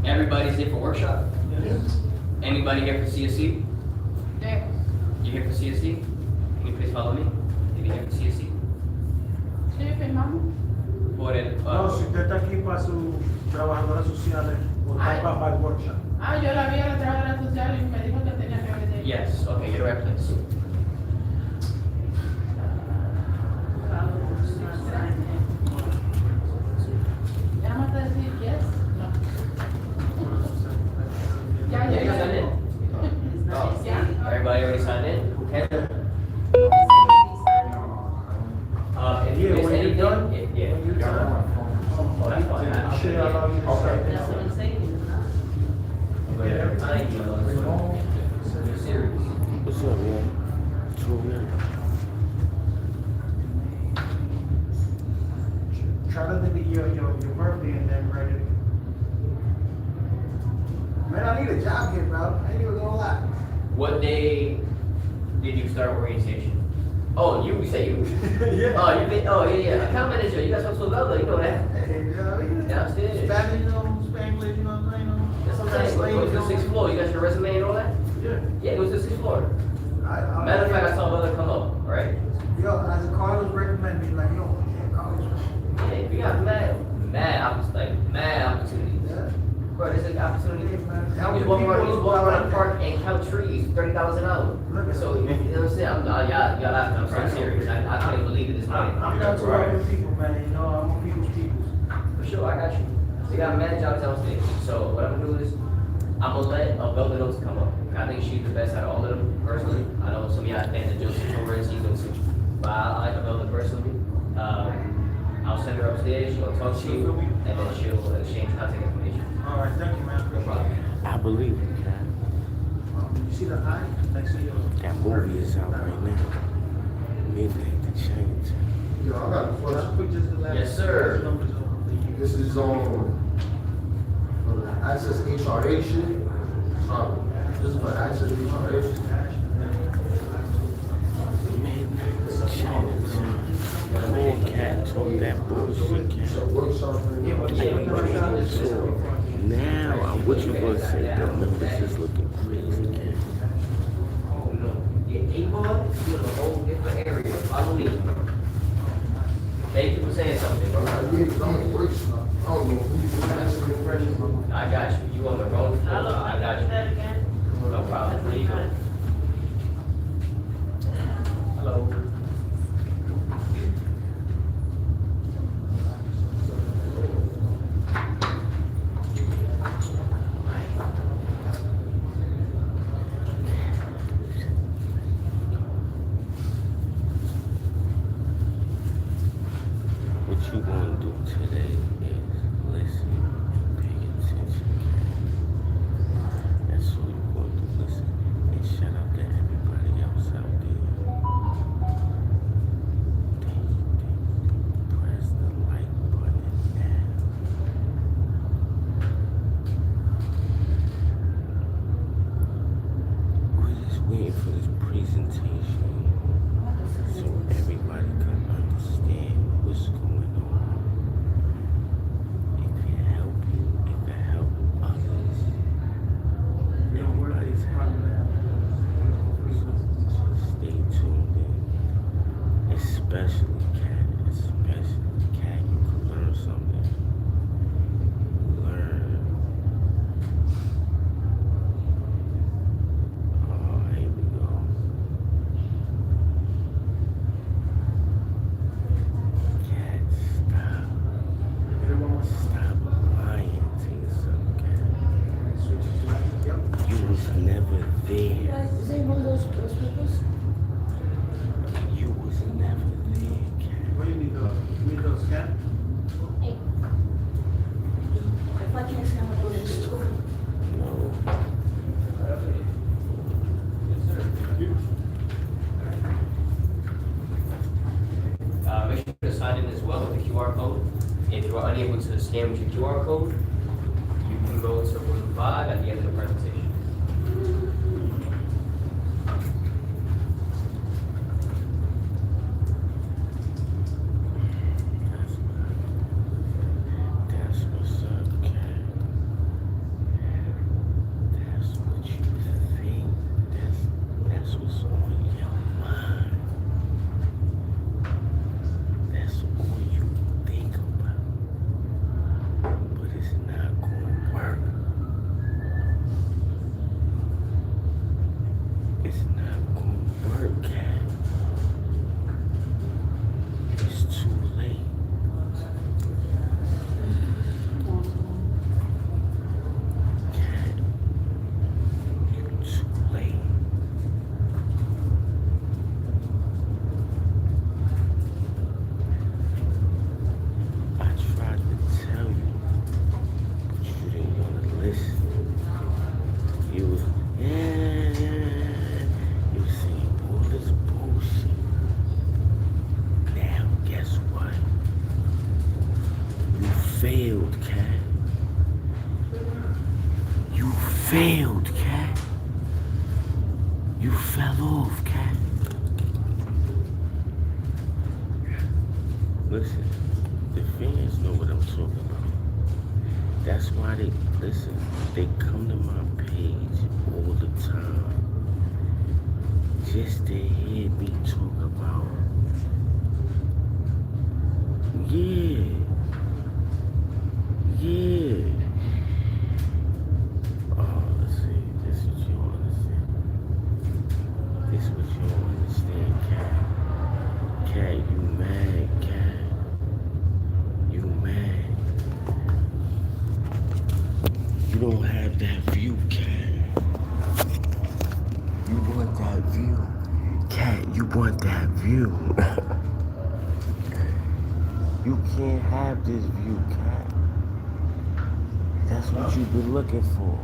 Everybody's here for workshop? Yes. Anybody here for CSC? Yeah. You here for CSC? Can you please follow me? If you're here for CSC. Sí, firmamos. Por el, No, si usted está aquí para sus trabajadoras sociales o está para el workshop. Ah, yo la vi a la trabajadora social y me dijo que tenía que ver de ella. yes, okay, you're the right place. Ya no me está decir yes. No. Ya, Yeah, you ya, signed in? Oh, ya. everybody already signed in? Okay. If you Yeah, miss when you're anything, done, yeah. when you're done, Oh, that's fine. I'll show you how long you can stay. That's what I'm saying, it's not. I ain't even know this one. You're serious. What's up, man? Try to think of your birthday and then write it. Man, I need a job here, bro. I ain't even gonna lie. What day did you start orientation? Oh, you say you. Yeah. Oh, you been, oh, yeah. Account manager, you got some sort of you know that. Hey, you know what I mean? Downstairs. Spanish, you know, Spanglish, you know what I'm saying? That's what I'm saying. Go to the sixth floor. You got your resume and all that? Yeah. Yeah, go to the sixth floor. Matter of fact, I saw brother come up, right? Yo, as a Carlos recommend me, like, yo, yeah, Carlos. Yeah, we got mad opportunities. Yeah. Bro, there's an opportunity. How You many walk around, people you walk around the look park and count trees, $30 an hour. Look at So, you know what I'm saying? Y'all laughing, I'm so serious. I can't even believe it this morning. I'm not to work with people, man. You know, I'm a people's people. For sure, I got you. We got mad jobs downstairs. So what I'm gonna do is, I'm gonna let Velvet Oaks come up. I think she's the best out of all of them, personally. I know some of y'all think that Joseph Torres, she's gonna see. But I like Velvet personally. I'll send her upstairs, she'll talk to you, and then she'll exchange contact information. All right, thank you, man. No problem. I believe it, Cat. You see the eye next to you? That movie is out right now. Midnight to change. Yo, I got a question. Yes, sir. This is on Access HRA shit. This is for Access HRA shit. Midnight to change. Come on, Cat. Talk that bullshit, Cat. So workshop. Now, what you gonna say? The numbers is looking crazy, Cat. Oh no. Yeah, A-Ball is in a whole different area. Follow me. Thank you for saying something, bro. I'm in the workshop. I don't know who I got you. You on the road? Hello, I got you. that again. No problem. There you go. Hello. What you gonna do today is listen, pay attention. That's what you gonna do, listen, and shout out to everybody else out there. Press the like button now. We're just waiting for this presentation so everybody can understand what's going on. It can help you, it can help others. Everybody's happy. Stay tuned in. Especially Cat, you can learn something. Learn. Oh, here we go. Cat, stop. Stop lying to yourself, Cat. You was never there. Is there one of those papers? You was never there, Cat. What do you need those? You need those, Ken? Hey. If I can't stand up with this too. No. Make sure to sign in as well with the QR code. If you are unable to scan with your QR code, you can go to room 5 at the end of the presentation. That's what's up, Cat. failed, cat. You failed, cat. You fell off, cat. Listen, the fans know what I'm talking about. That's why they come to my page all the time just to hear me talk about. Yeah. Oh, let's see. This is what you don't understand. This is what you don't understand, cat. Cat, you mad, cat. You mad. You don't have that view, cat. You want that view. Cat, you want that view. You can't have this view, cat. That's what you've been looking for.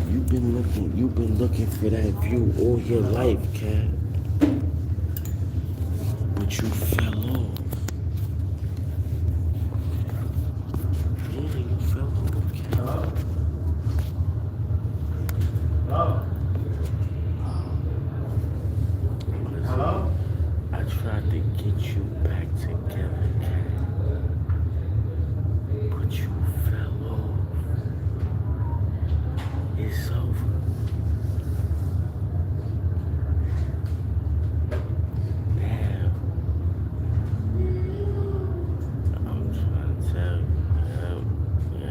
You've been looking for that view all your life, cat. But you fell off. Yeah, you fell off, cat. Hello? I tried to get you back together, cat. But you fell off. It's over. Damn. I'm trying to tell you.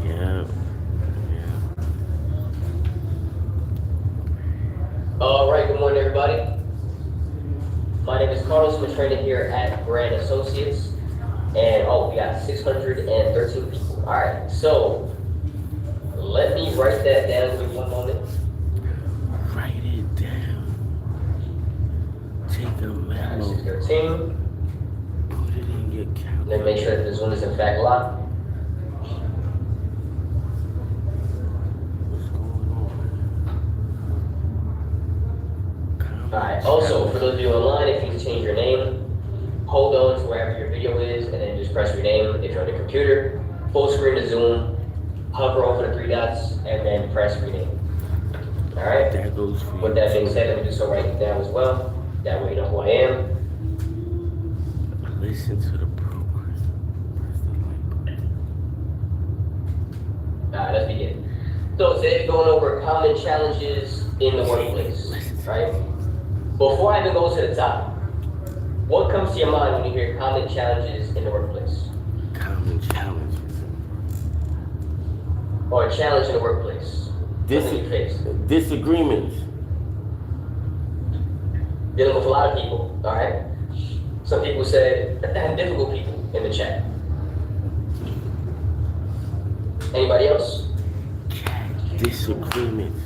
Yeah. All right, good morning, everybody. My name is Carlos. I'm a trainer here at Brand Associates. And, we got 613 people. All right, so let me write that down for 1 moment. Write it down. Take a memo. 613. Put it in your calendar. Then make sure that the Zoom is in fact locked. What's going on? All right, also, for those of you online, if you need to change your name, hold on to wherever your video is, and then just press rename if you're on the computer. Full screen to Zoom, hover over the 3 dots, and then press rename. All right? That goes for you. With that being said, let me do so write it down as well. That way you know who I am. Listen to the program. Press the like button. All right, let's begin. So today we're going over common challenges in the workplace, right? Before I even go to the topic, what comes to your mind when you hear common challenges in the workplace? Common challenges. Or a challenge in the workplace? Something you face. Disagreements. Dealing with a lot of people, all right? Some people said difficult people in the chat. Anybody else? Disagreements.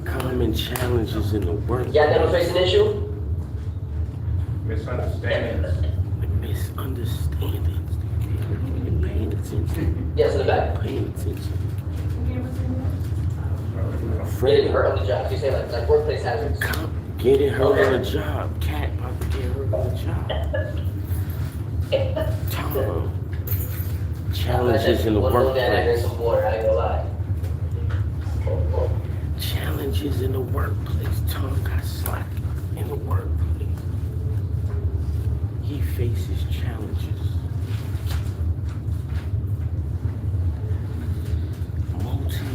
Common challenges in the workplace. Y'all never faced an issue? Misunderstandings. Misunderstandings. You're paying attention. Yes, in the back. Paying attention. Getting hurt on the job. You say like workplace hazards. Getting hurt on the job. Cat about to get hurt on the job. Tom. Challenges in the One more down, I drink workplace. some water, I ain't gonna lie. Challenges in the workplace. Tom got slack in the workplace. He faces challenges.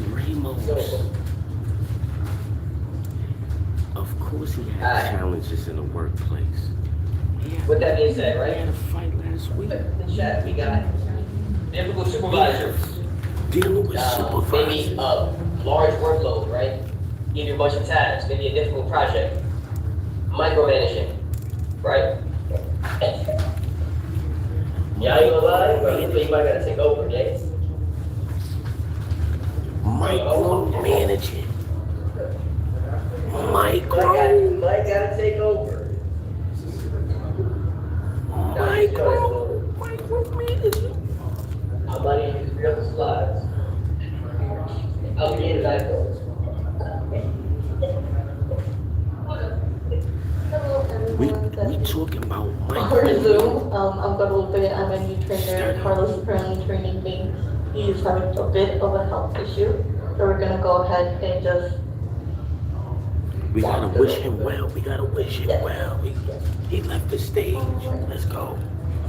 Ramos. Of course he had challenges in the workplace. With that being said, He right? had a fight last week. In the chat, we got difficult supervisors. Dealing with Maybe supervisors. a large workload, right? Give you a bunch of tasks, maybe a difficult project. Micromanaging, right? Yeah, I ain't gonna lie, but you might gotta take over, yeah? Micromanaging. Might gotta take over. Micromanaging. How many of these real slides? I'll be in that goes. We talking about Or Zoom. I'm Guadalupe. I'm a new trainer. Carlos is currently training me. He's having a bit of a health issue. So we're gonna go ahead and just. We gotta wish him well. We gotta wish him Yes. well. He left the stage. Let's go.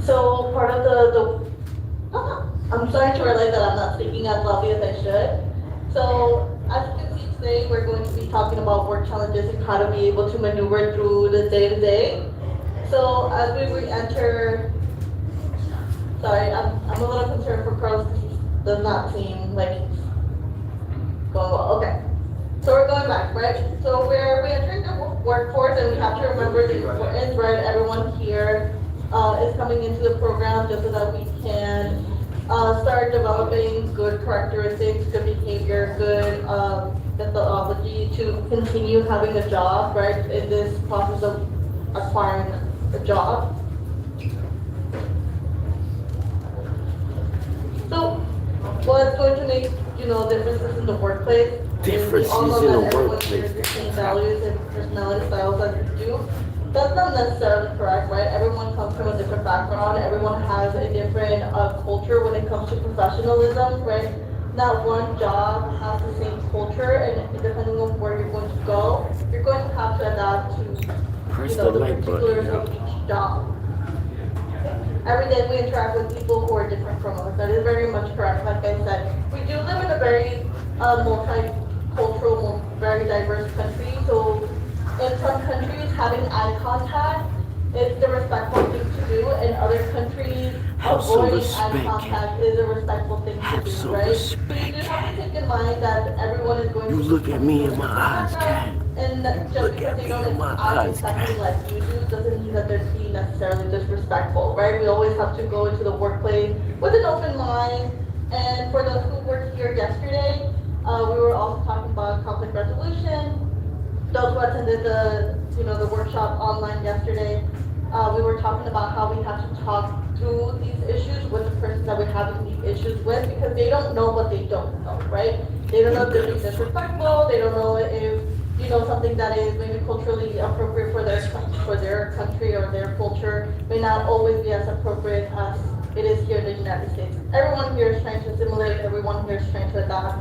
So part of the I'm starting to realize that I'm not speaking as loudly as I should. So as you can see today, we're going to be talking about work challenges and how to be able to maneuver through the day-to-day. So as we re-enter, sorry, I'm a little concerned for Carlos because he does not seem like he's going well. Okay. So we're going back, right? So we're re-entering the workforce, and we have to remember the importance, right? Everyone here is coming into the program just so that we can start developing good characteristics, good behavior, good methodology to continue having a job, right? In this process of acquiring a job. So what's going to make, differences in the workplace? Differences We all know in that the everyone workplace. shares the same values and personality styles as we do. That's not necessarily correct, right? Everyone comes from a different background. Everyone has a different culture when it comes to professionalism, right? Not one job has the same culture, and depending on where you're going to go, you're going to have to adapt to, Press the the like particulars button. of each job. Every day we interact with people who are different from us. That is very much correct. Like I said, we do live in a very multicultural, very diverse country. So in some countries, having eye contact is the respectful thing to do. In other countries, Have some avoiding respect, eye contact is a respectful thing to Have do, some right? respect, You do have to cat. take in mind that everyone is going You to look at me in my eyes, cat. and just Look because at they me don't in my act eyes, exactly cat. like you do doesn't mean that they're being necessarily disrespectful, right? We always have to go into the workplace with an open mind. And for those who were here yesterday, we were also talking about conflict resolution. Those who attended the workshop online yesterday, we were talking about how we have to talk through these issues with the person that we're having these issues with, because they don't know what they don't know, right? They don't know if they're being disrespectful. They don't know if something that is maybe culturally appropriate for their country or their culture may not always be as appropriate as it is here in the United States. Everyone here is trying to assimilate. Everyone here is trying to adapt,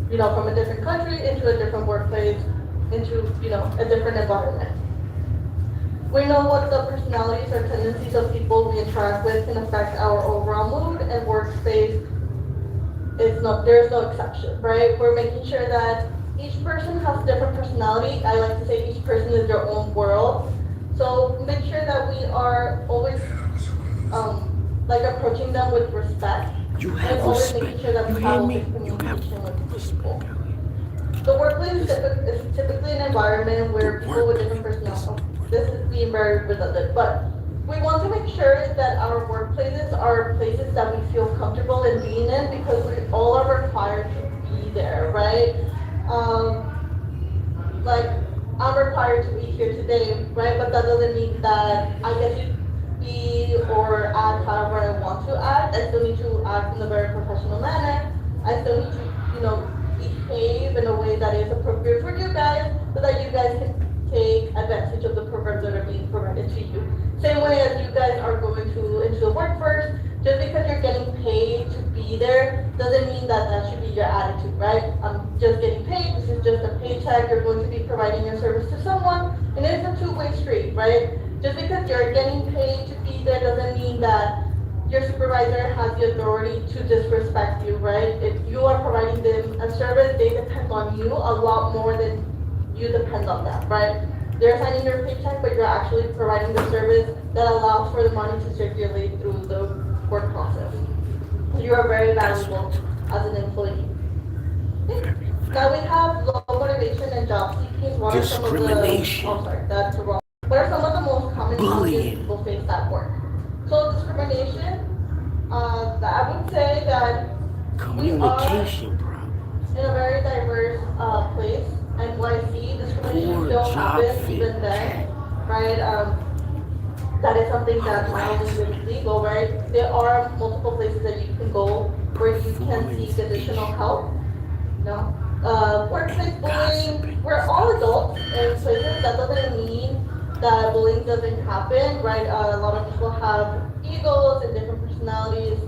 from a different country into a different workplace, into a different environment. We know what the personalities or tendencies of people we interact with can affect our overall mood, and workspace there's no exception, right? We're making sure that each person has a different personality. I like to say each person is their own world. So make sure that we are always approaching them with respect. You And have always respect. making sure that You we hear have me? open You have communication with people. respect. The workplace is typically an environment where people with different personalities, this is being very redundant, but we want to make sure that our workplaces are places that we feel comfortable in being in, because we all are required to be there, right? Like, I'm required to be here today, right? But that doesn't mean that I get to be or act however I want to act. I still need to act in a very professional manner. I still need to, behave in a way that is appropriate for you guys, so that you guys can take advantage of the programs that are being provided to you. Same way as you guys are going into the workforce, just because you're getting paid to be there doesn't mean that that should be your attitude, right? I'm just getting paid, this is just a paycheck, you're going to be providing your service to someone, and it's a two-way street, right? Just because you're getting paid to be there doesn't mean that your supervisor has the authority to disrespect you, right? If you are providing them a service, they depend on you a lot more than you depend on them, right? They're signing your paycheck, but you're actually providing the service that allows for the money to circulate through the work process. You are very valuable as an employee. Okay. Now we have low motivation and job seeking. What are some of the, Discrimination. that's wrong. What are some of the most common challenges Bullying. people face at work? So discrimination, I would say that Communication problem. in a very diverse place. NYC, discrimination Poor still job happens fit. even then, right? That is something that not only is legal, right? There are multiple places that you can go where you can seek additional help. Workplace bullying, we're all adults in places. That doesn't mean that bullying doesn't happen, right? A lot of people have egos and different personalities,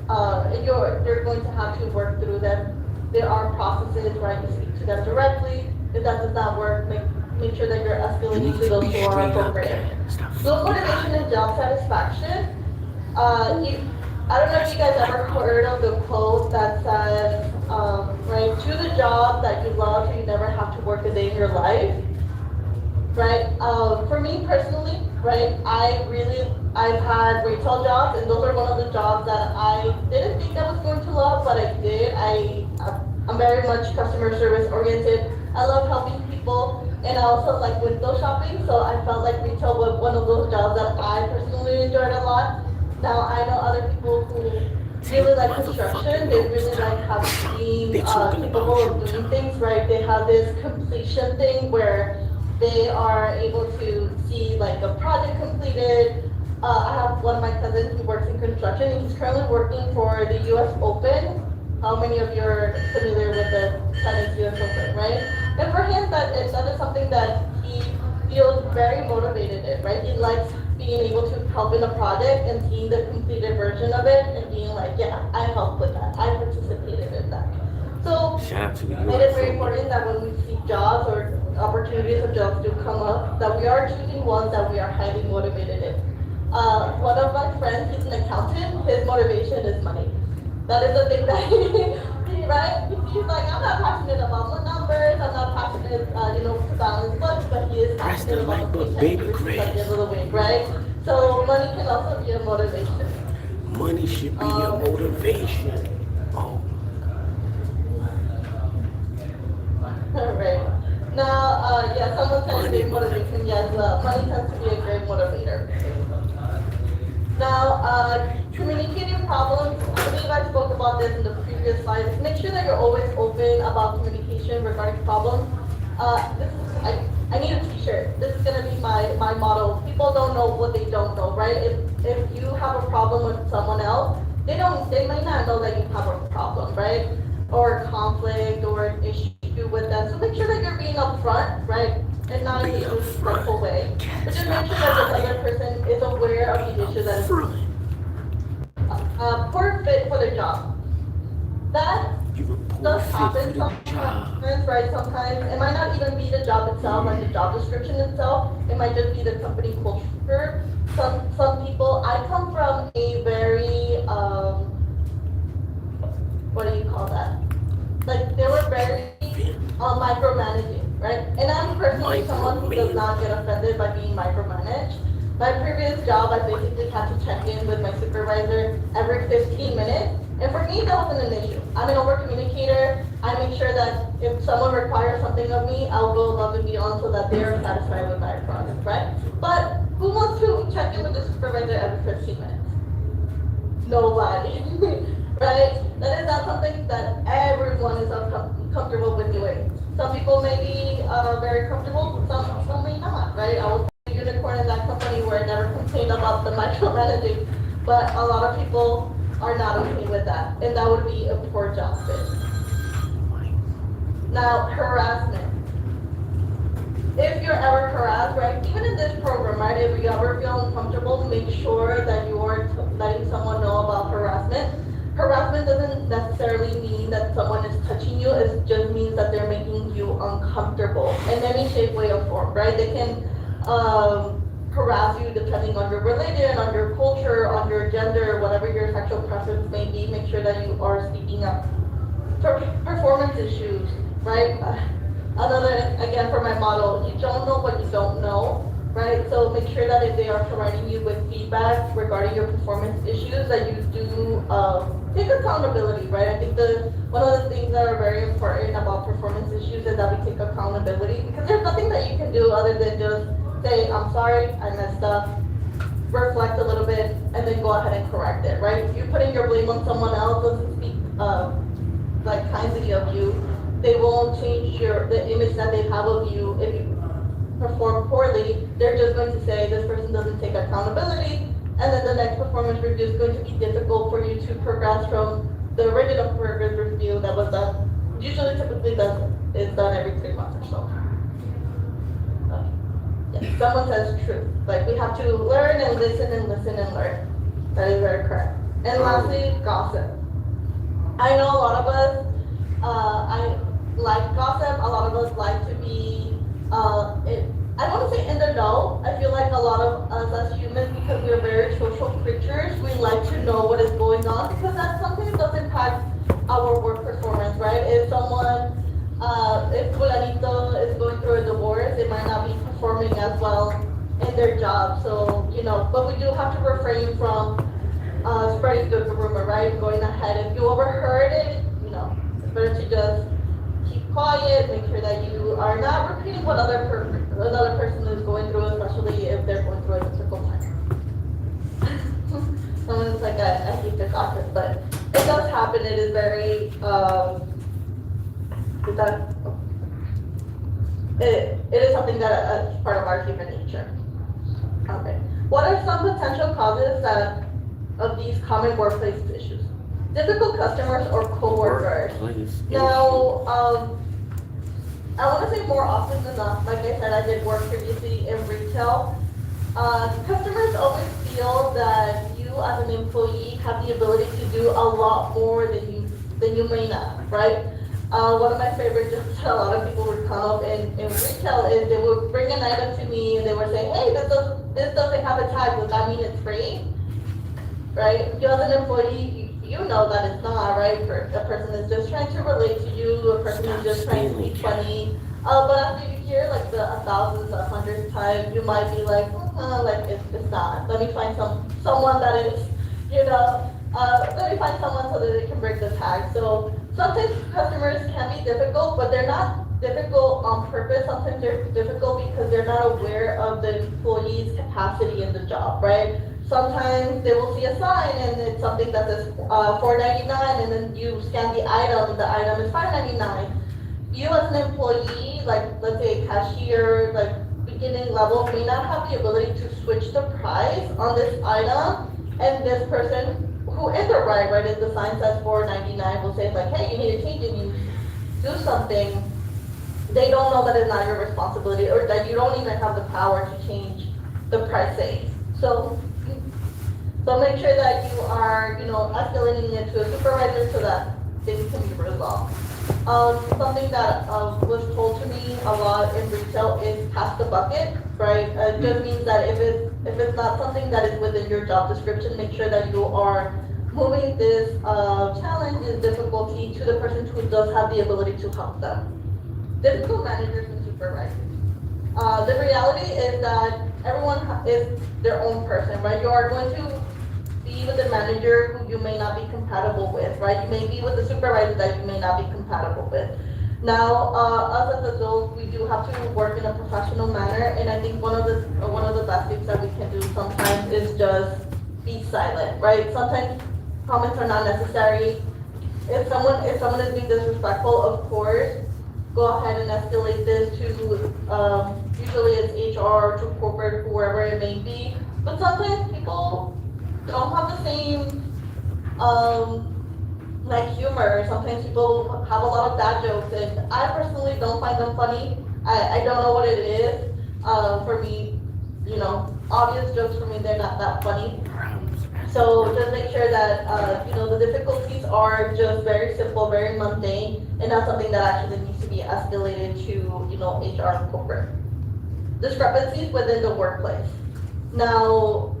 and you're going to have to work through them. There are processes, right? You speak to them directly. If that does not work, make sure that you're escalating to those who are appropriate. So motivation and job satisfaction. I don't know if you guys ever heard of the quote that says, right, do the job that you love so you never have to work a day in your life, right? For me personally, right, I've had retail jobs, and those are one of the jobs that I didn't think I was going to love, but I did. I'm very much customer service oriented. I love helping people, and I also like window shopping, so I felt like retail was one of those jobs that I personally enjoyed a lot. Now, I know other people who really like construction. They really like being capable of doing things, right? They have this completion thing where they are able to see like a project completed. I have one of my cousins who works in construction, and he's currently working for the US Open. How many of you are familiar with the tennis US Open, right? And for him, that is something that he feels very motivated in, right? He likes being able to help in a project and seeing the completed version of it and being like, yeah, I helped with that. I participated in that. So it is very important that when we see jobs or opportunities of jobs do come up, that we are choosing ones that we are highly motivated in. One of my friends, he's an accountant. His motivation is money. That is the thing that he right? He's like, I'm not passionate about my numbers. I'm not passionate, to balance books, but he is passionate about the paycheck at the end of the week, right? So money can also be a motivation. Money should be your motivation. Oh. Right. Now, someone said big motivation. Yes, money tends to be a great motivator. Now, communicating problems. I believe I spoke about this in the previous slides. Make sure that you're always open about communication regarding problems. I need a t-shirt. This is going to be my motto. People don't know what they don't know, right? If you have a problem with someone else, they might not know that you have a problem, right? Or a conflict or an issue with them. So make sure that you're being upfront, right? And not in a disrespectful way. But just make sure that the other person is aware of the issue that is poor fit for their job. That does happen sometimes, right? Sometimes it might not even be the job itself, like the job description itself. It might just be the company culture. Some people, I come from a very, what do you call that? Like they were very micromanaging, right? And I'm personally someone who does not get offended by being micromanaged. My previous job, I basically had to check in with my supervisor every 15 minutes. And for me, that wasn't an issue. I'm an over-communicator. I make sure that if someone requires something of me, I'll go above and beyond so that they're satisfied with my product, right? But who wants to check in with the supervisor every 15 minutes? Nobody, right? That is not something that everyone is comfortable with doing. Some people may be very comfortable, some may not, right? I was a unicorn in that company where I never complained about the micromanaging, but a lot of people are not okay with that, and that would be a poor job fit. Now, harassment. If you're ever harassed, right, even in this program, right, if you ever feel uncomfortable, make sure that you are letting someone know about harassment. Harassment doesn't necessarily mean that someone is touching you, it just means that they're making you uncomfortable in any shape, way, or form, right? They can harass you depending on your religion, on your culture, on your gender, whatever your sexual preference may be. Make sure that you are speaking up. For performance issues, right? Another, again, for my model, you don't know what you don't know, right? So make sure that if they are providing you with feedback regarding your performance issues, that you do take accountability, right? I think one of the things that are very important about performance issues is that we take accountability, because there's nothing that you can do other than just say, I'm sorry, I messed up, reflect a little bit, and then go ahead and correct it, right? If you putting your blame on someone else doesn't speak like kindly of you. They won't change the image that they have of you if you perform poorly. They're just going to say this person doesn't take accountability, and then the next performance review is going to be difficult for you to progress from the original performance review that was done. Usually, typically, is done every 3 months or so. Yes, someone says truth. Like, we have to learn and listen and listen and learn. That is very correct. And lastly, gossip. I know a lot of us, I like gossip. A lot of us like to be, I don't want to say in the know. I feel like a lot of us as humans, because we are very social creatures, we like to know what is going on because that's something that does impact our work performance, right? If someone, if fulanito is going through a divorce, they might not be performing as well in their job. So, you know, but we do have to refrain from spreading the rumor, right? Going ahead. If you overheard it, you know, it's better to just keep quiet, make sure that you are not repeating what another person is going through, especially if they're going through a difficult time. Someone's like, I hate to gossip, but it does happen. It is very, it is something that is part of our human nature. Okay. What are some potential causes of these common workplace issues? Difficult customers or coworkers. Now, I want to say more often than not, like I said, I did work previously in retail. Customers always feel that you as an employee have the ability to do a lot more than you may not, right? One of my favorite jokes that a lot of people would come up in retail is they would bring an item to me and they would say, hey, this doesn't have a tag, does that mean it's free? Right? You as an employee, you know that it's not, right? A person is just trying to relate to you, a person is just trying to be funny. But after you hear like the 1,000s, 100th time, you might be like, like it's not. Let me find someone that is, you know, let me find someone so that they can break the tag. So sometimes customers can be difficult, but they're not difficult on purpose. Sometimes they're difficult because they're not aware of the employee's capacity in the job, right? Sometimes they will see a sign and it's something that says $4.99, and then you scan the item is $5.99. You as an employee, like let's say a cashier, like beginning level, may not have the ability to switch the price on this item, and this person who is the right, if the sign says $4.99, will say like, hey, you need to change it, you do something. They don't know that it's not your responsibility, or that you don't even have the power to change the pricing. So make sure that you are, you know, escalating it to a supervisor so that things can be resolved. Something that was told to me a lot in retail is pass the bucket, right? It just means that if it's not something that is within your job description, make sure that you are moving this challenge, this difficulty to the person who does have the ability to help them. Difficult managers and supervisors. The reality is that everyone is their own person, right? You are going to be with a manager who you may not be compatible with, right? You may be with a supervisor that you may not be compatible with. Now, us as adults, we do have to work in a professional manner, and I think one of the best things that we can do sometimes is just be silent, right? Sometimes comments are not necessary. If someone is being disrespectful, of course, go ahead and escalate this to usually it's HR, to corporate, whoever it may be. But sometimes people don't have the same like humor. Sometimes people have a lot of bad jokes, and I personally don't find them funny. I don't know what it is. For me, you know, obvious jokes for me, they're not that funny. So just make sure that you know, the difficulties are just very simple, very mundane, and not something that actually needs to be escalated to, you know, HR and corporate. Discrepancies within the workplace. Now,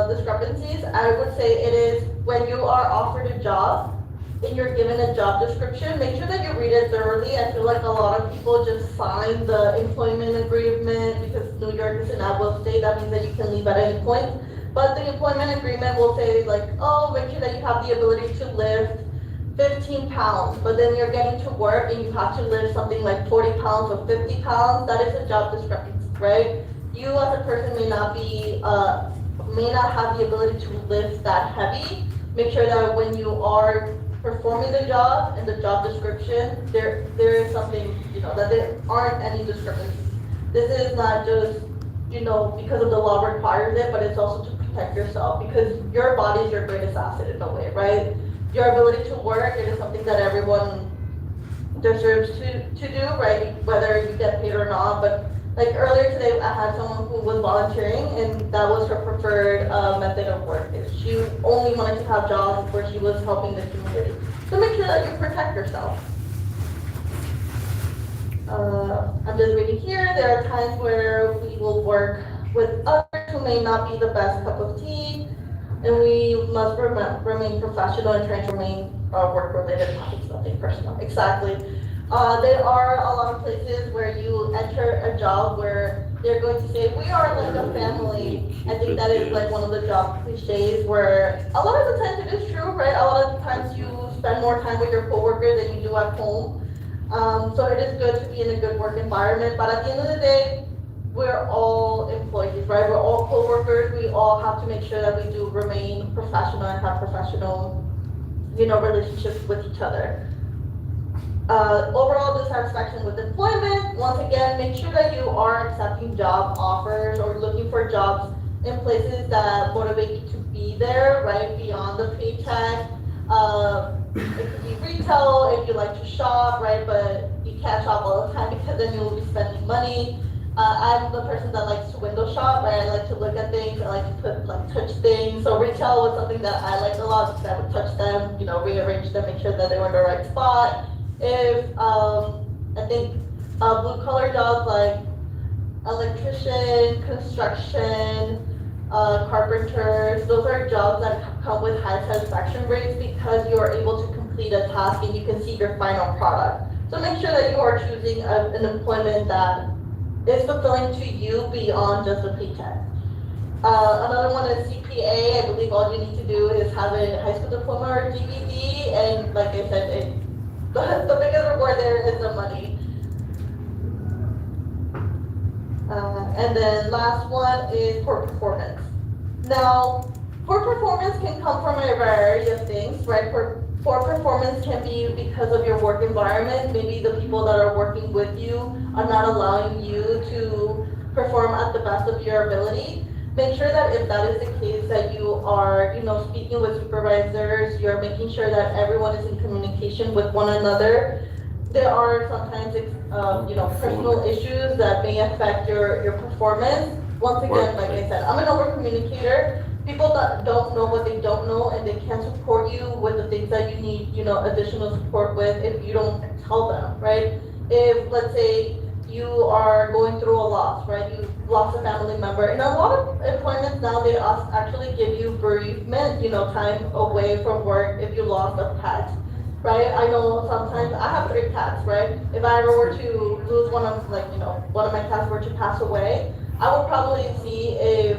discrepancies, I would say it is when you are offered a job and you're given a job description, make sure that you read it thoroughly. I feel like a lot of people just sign the employment agreement because New York is an at-will state. That means that you can leave at any point. But the employment agreement will say like, oh, make sure that you have the ability to lift 15 pounds, but then you're getting to work and you have to lift something like 40 pounds or 50 pounds. That is a job discrepancy, right? You as a person may not have the ability to lift that heavy. Make sure that when you are performing the job and the job description, there is something, you know, that there aren't any discrepancies. This is not just, you know, because of the law requires it, but it's also to protect yourself, because your body is your greatest asset in a way, right? Your ability to work, it is something that everyone deserves to do, right? Whether you get paid or not, but Like earlier today, I had someone who was volunteering, and that was her preferred method of work. She only wanted to have jobs where she was helping the community. So make sure that you protect yourself. I'm just reading here. There are times where we will work with others who may not be the best cup of tea, and we must remain professional and try to remain work-related topics, nothing personal. Exactly. There are a lot of places where you enter a job where they're going to say, we are like a family. I think that is like one of the job cliches where a lot of the times it is true, right? A lot of the times you spend more time with your coworkers than you do at home. So it is good to be in a good work environment, but at the end of the day, we're all employees, right? We're all co-workers. We all have to make sure that we do remain professional and have professional, relationships with each other. Overall dissatisfaction with employment. Once again, make sure that you are accepting job offers or looking for jobs in places that motivate you to be there, right? Beyond the paycheck. It could be retail if you like to shop, right? But you can't shop all the time because then you'll be spending money. I'm the person that likes to window shop, right? I like to look at things, I like to touch things. So retail was something that I liked a lot because I would touch them, rearrange them, make sure that they were in the right spot. If, I think blue collar jobs like electrician, construction, carpenters, those are jobs that come with high satisfaction rates because you are able to complete a task and you can see your final product. So make sure that you are choosing an employment that is fulfilling to you beyond just a paycheck. Another one is CPA. I believe all you need to do is have a high school diploma or GED, and like I said, the biggest reward there is the money. And then last one is poor performance. Now, poor performance can come from a variety of things, right? Poor performance can be because of your work environment. Maybe the people that are working with you are not allowing you to perform at the best of your ability. Make sure that if that is the case, that you are, speaking with supervisors, you're making sure that everyone is in communication with one another. There are sometimes, personal issues that may affect your performance. Once again, like I said, I'm an over-communicator. People that don't know what they don't know and they can't support you with the things that you need, additional support with if you don't tell them, right? If, let's say, you are going through a loss, right? You lost a family member. And a lot of employments now, they actually give you bereavement, time away from work if you lost a pet, right? I know sometimes, I have 3 cats, right? If I ever were to lose one of my cats were to pass away, I would probably see if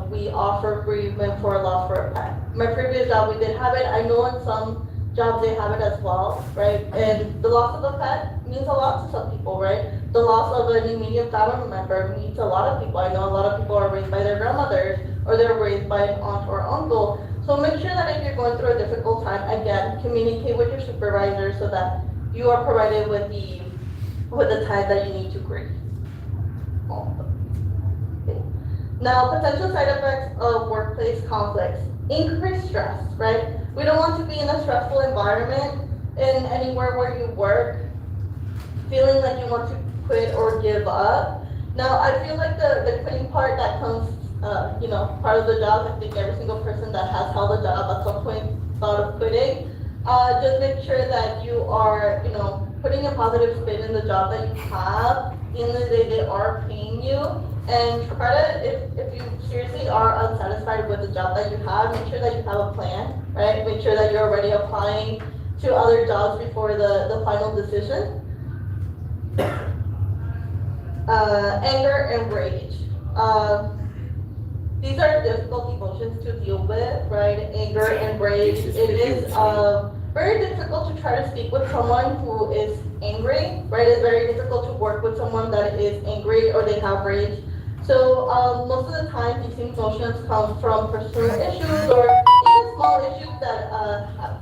we offer bereavement for a loss for a pet. My previous job, we did have it. I know in some jobs they have it as well, right? And the loss of a pet means a lot to some people, right? The loss of an immediate family member means a lot of people. I know a lot of people are raised by their grandmothers or they're raised by an aunt or uncle. So make sure that if you're going through a difficult time, again, communicate with your supervisor so that you are provided with the time that you need to grieve. Okay. Now, potential side effects of workplace conflicts. Increased stress, right? We don't want to be in a stressful environment in anywhere where you work, feeling like you want to quit or give up. Now, I feel like the quitting part that comes, part of the job. I think every single person that has held a job at some point thought of quitting. Just make sure that you are, putting a positive spin in the job that you have. At the end of the day, they are paying you. And try to, if you seriously are unsatisfied with the job that you have, make sure that you have a plan, right? Make sure that you're already applying to other jobs before the final decision. Anger and rage. These are difficult emotions to deal with, right? Anger and rage. It is very difficult to try to speak with someone who is angry, right? It's very difficult to work with someone that is angry or they have rage. So most of the time, these emotions come from personal issues or even small issues that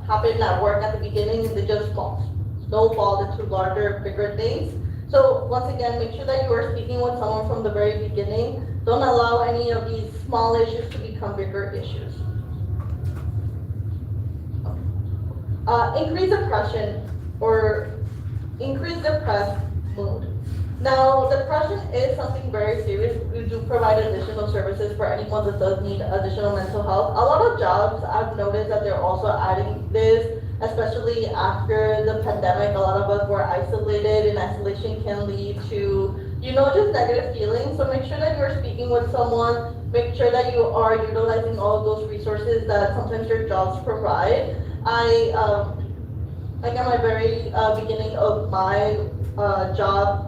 happen at work at the beginning and they just snowball into larger, bigger things. So once again, make sure that you are speaking with someone from the very beginning. Don't allow any of these small issues to become bigger issues. Increased depression or increased depressed mood. Now, depression is something very serious. We do provide additional services for anyone that does need additional mental health. A lot of jobs, I've noticed that they're also adding this, especially after the pandemic. A lot of us were isolated, and isolation can lead to, just negative feelings. So make sure that you're speaking with someone. Make sure that you are utilizing all of those resources that sometimes your jobs provide. Like at my very beginning of my job,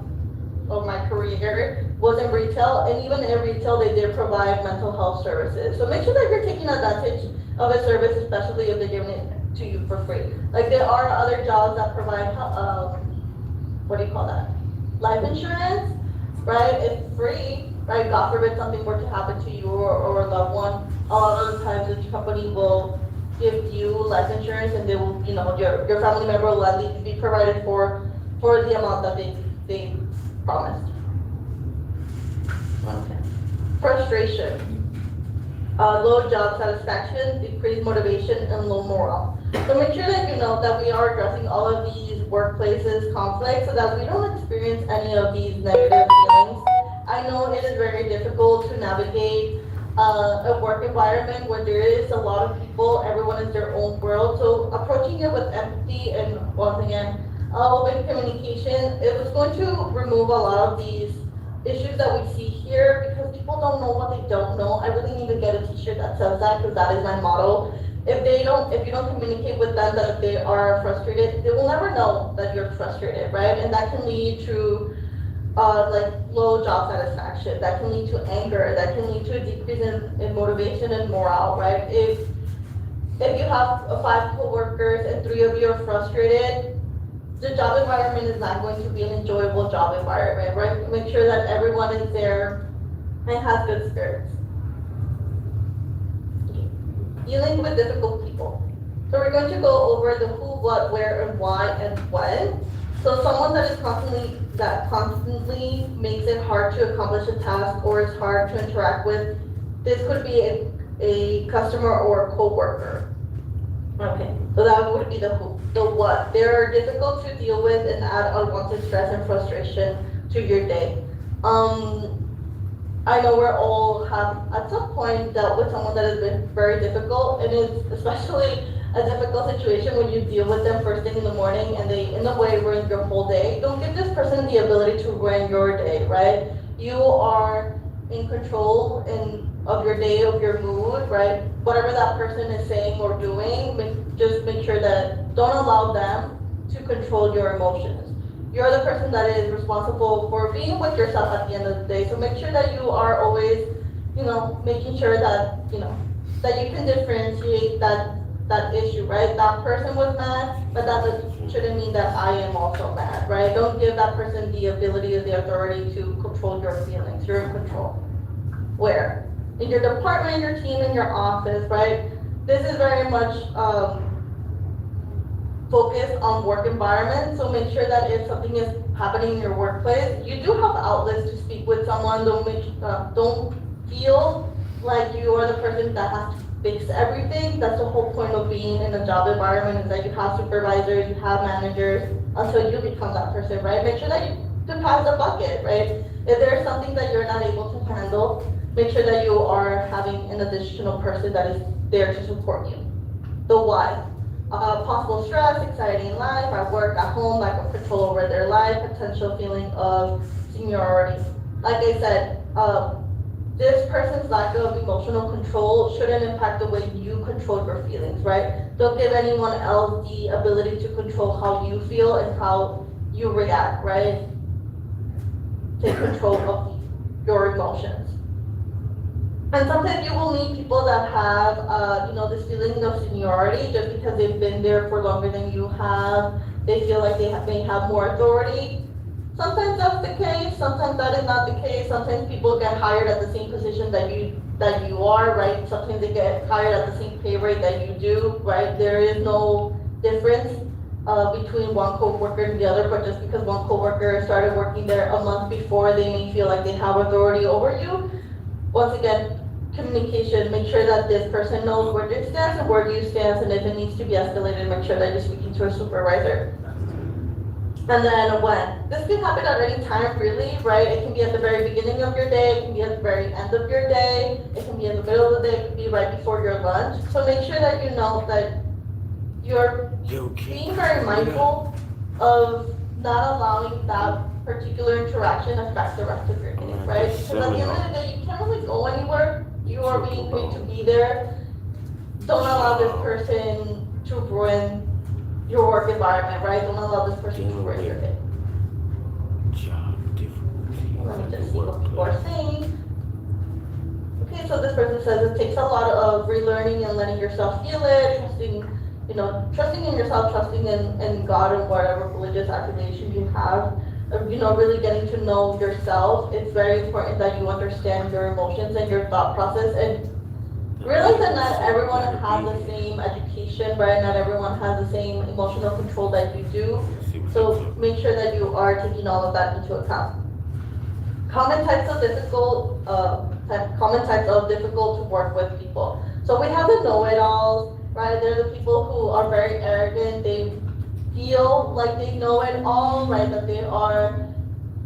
of my career, was in retail, and even in retail they did provide mental health services. So make sure that you're taking advantage of a service, especially if they're giving it to you for free. Like there are other jobs that provide, what do you call that? Life insurance, right? It's free, right? God forbid something were to happen to you or a loved one. A lot of the times the company will give you life insurance, and they will, your family member will at least be provided for the amount that they promised. Okay. Frustration. Low job satisfaction, decreased motivation, and low morale. So make sure that you know that we are addressing all of these workplaces conflicts so that we don't experience any of these negative feelings. I know it is very difficult to navigate a work environment where there is a lot of people, everyone is their own world. So approaching it with empathy and, once again, open communication, it was going to remove a lot of these issues that we see here, because people don't know what they don't know. I really need to get a t-shirt that says that, because that is my motto. If you don't communicate with them that if they are frustrated, they will never know that you're frustrated, right? And that can lead to like low job satisfaction, that can lead to anger, that can lead to a decrease in motivation and morale, right? If you have 5 co-workers and 3 of you are frustrated, the job environment is not going to be an enjoyable job environment, right? Make sure that everyone is there and has good spirits. Okay. Dealing with difficult people. So we're going to go over the who, what, where, and why, and when. So someone that constantly makes it hard to accomplish a task or is hard to interact with, this could be a customer or a co-worker. Okay, so that would be the who. The what, they're difficult to deal with and add unwanted stress and frustration to your day. I know we're all have at some point dealt with someone that has been very difficult, and it's especially a difficult situation when you deal with them first thing in the morning and they in a way ruin your whole day. Don't give this person the ability to ruin your day, right? You are in control of your day, of your mood, right? Whatever that person is saying or doing, just make sure that don't allow them to control your emotions. You're the person that is responsible for being with yourself at the end of the day. So make sure that you are always, making sure that, that you can differentiate that issue, right? That person was mad, but that shouldn't mean that I am also mad, right? Don't give that person the ability or the authority to control your feelings. You're in control. Where? In your department, your team, in your office, right? This is very much focused on work environment. So make sure that if something is happening in your workplace, you do have outlets to speak with someone. Don't feel like you are the person that has to fix everything. That's the whole point of being in a job environment, is that you have supervisors, you have managers, until you become that person, right? Make sure that you can pass the bucket, right? If there's something that you're not able to handle, make sure that you are having an additional person that is there to support you. The why. Possible stress, anxiety in life, at work, at home, lack of control over their life, potential feeling of seniority. Like I said, this person's lack of emotional control shouldn't impact the way you control your feelings, right? Don't give anyone else the ability to control how you feel and how you react, right? Take control of your emotions. And sometimes you will meet people that have, this feeling of seniority just because they've been there for longer than you have. They feel like they may have more authority. Sometimes that's the case. Sometimes that is not the case. Sometimes people get hired at the same position that you are, right? Sometimes they get hired at the same pay rate that you do, right? There is no difference between one co-worker and the other, but just because one co-worker started working there a month before, they may feel like they have authority over you. Once again, communication, make sure that this person knows where you stand and where you stand, and if it needs to be escalated, make sure that you're speaking to a supervisor. And then when? This can happen at any time really, right? It can be at the very beginning of your day, it can be at the very end of your day, it can be in the middle of the day, it can be right before your lunch. So make sure that you know that you're being very mindful of not allowing that particular interaction affect the rest of your day, right? Because at the end of the day, you can't really go anywhere. You are being paid to be there. Don't allow this person to ruin your work environment, right? Don't allow this person to ruin your day. Let me just see what people are saying. Okay, so this person says it takes a lot of relearning and letting yourself feel it, trusting in yourself, trusting in God and whatever religious affiliation you have. Really getting to know yourself. It's very important that you understand your emotions and your thought process, and realize that not everyone has the same education, right? Not everyone has the same emotional control that you do. So make sure that you are taking all of that into account. Common types of difficult to work with people. So we have the know-it-alls, right? They're the people who are very arrogant. They feel like they know it all, right? That they are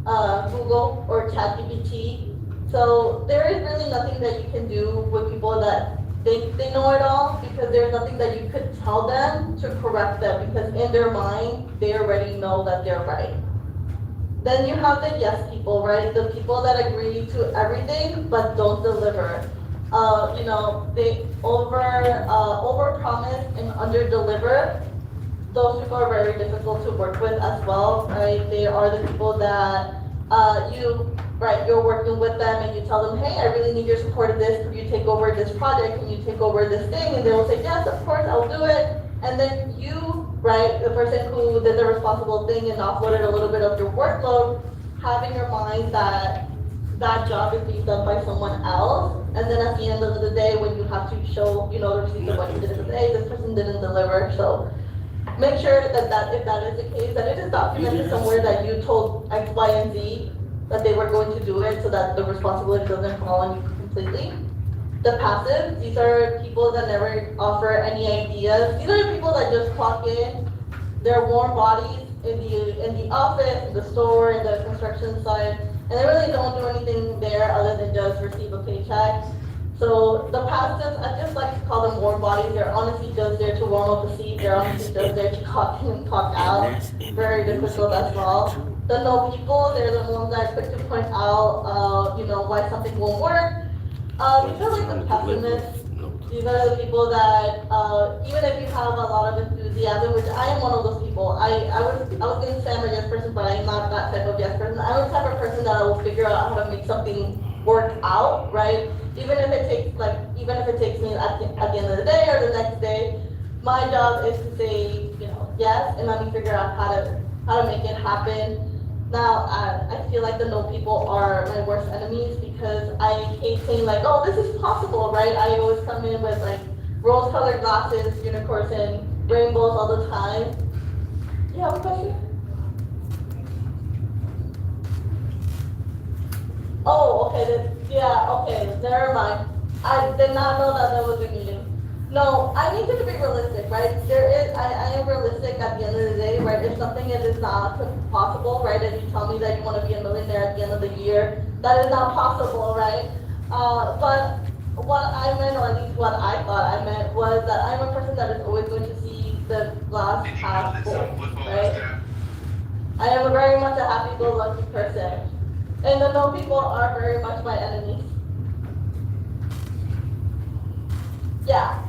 Google or ChatGPT. So there is really nothing that you can do with people that think they know it all, because there's nothing that you could tell them to correct them, because in their mind, they already know that they're right. Then you have the yes people, right? The people that agree to everything but don't deliver. They over promise and under deliver. Those people are very difficult to work with as well, right? They are the people that you're working with them and you tell them, hey, I really need your support of this. Can you take over this project? Can you take over this thing? And they will say, yes, of course, I'll do it. And then you, right, the person who did the responsible thing and offloaded a little bit of your workload, have in your mind that that job is being done by someone else. And then at the end of the day, when you have to show, the receipt of what you did in the day, this person didn't deliver. So make sure that if that is the case, that it is documented somewhere that you told X, Y, and Z that they were going to do it, so that the responsibility doesn't fall on you completely. The passive, these are people that never offer any ideas. These are the people that just clock in. They're warm bodies in the office, in the store, in the construction site, and they really don't do anything there other than just receive a paycheck. So the passives, I just like to call them warm bodies. They're honestly just there to warm up the seat. They're honestly just there to clock in and clock out. Very difficult as well. The no people, they're the ones that are quick to point out, why something won't work. These are like the pessimists. These are the people that, even if you have a lot of enthusiasm, which I am one of those people. I was going to say I'm a yes person, but I'm not that type of yes person. I'm the type of person that will figure out how to make something work out, right? Even if it takes me at the end of the day or the next day, my job is to say, yes, and let me figure out how to make it happen. Now, I feel like the no people are my worst enemies, because I hate saying like, oh, this is possible, right? I always come in with like rose-colored glasses, unicorns, and rainbows all the time. You have a question? Oh, okay, okay, never mind. I did not know that was a meeting. No, I need you to be realistic, right? I am realistic at the end of the day, right? If something is not possible, right? If you tell me that you want to be a millionaire at the end of the year, that is not possible, right? But what I meant, or at least what I thought I meant, was that I'm a person that is always going to see the glass half full, right? I am very much a happy-go-lucky person. And the no people are very much my enemies. Yeah.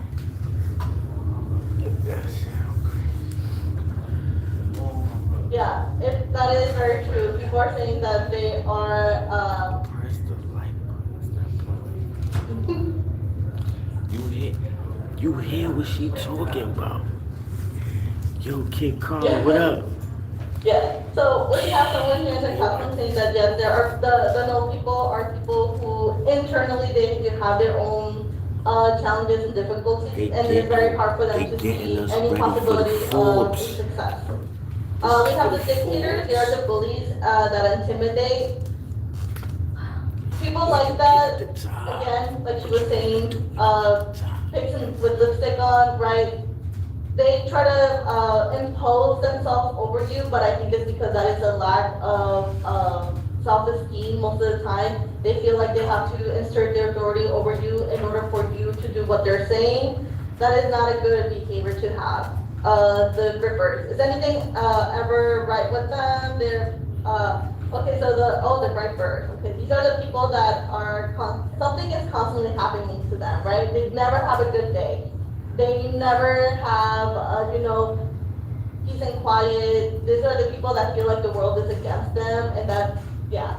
Yeah, that is very true. People are saying that they are, Press the like button. You hear what she talking about? Yo, Kid Carl, what up? Yeah, so we have someone here in the caption saying that yes, there are the no people are people who internally they have their own challenges and difficulties, and it's very hard for them to see any possibility of success. We have the dictators, they are the bullies that intimidate. People like that, again, like she was saying, pigs with lipstick on, right? they try to impose themselves over you, but I think it's because that is a lack of self-esteem most of the time. They feel like they have to insert their authority over you in order for you to do what they're saying. That is not a good behavior to have. The grippers, is anything ever right with them? They're okay, so the grippers. Okay, these are the people that are something is constantly happening to them, right? They never have a good day. They never have, peace and quiet. These are the people that feel like the world is against them, and that, yeah.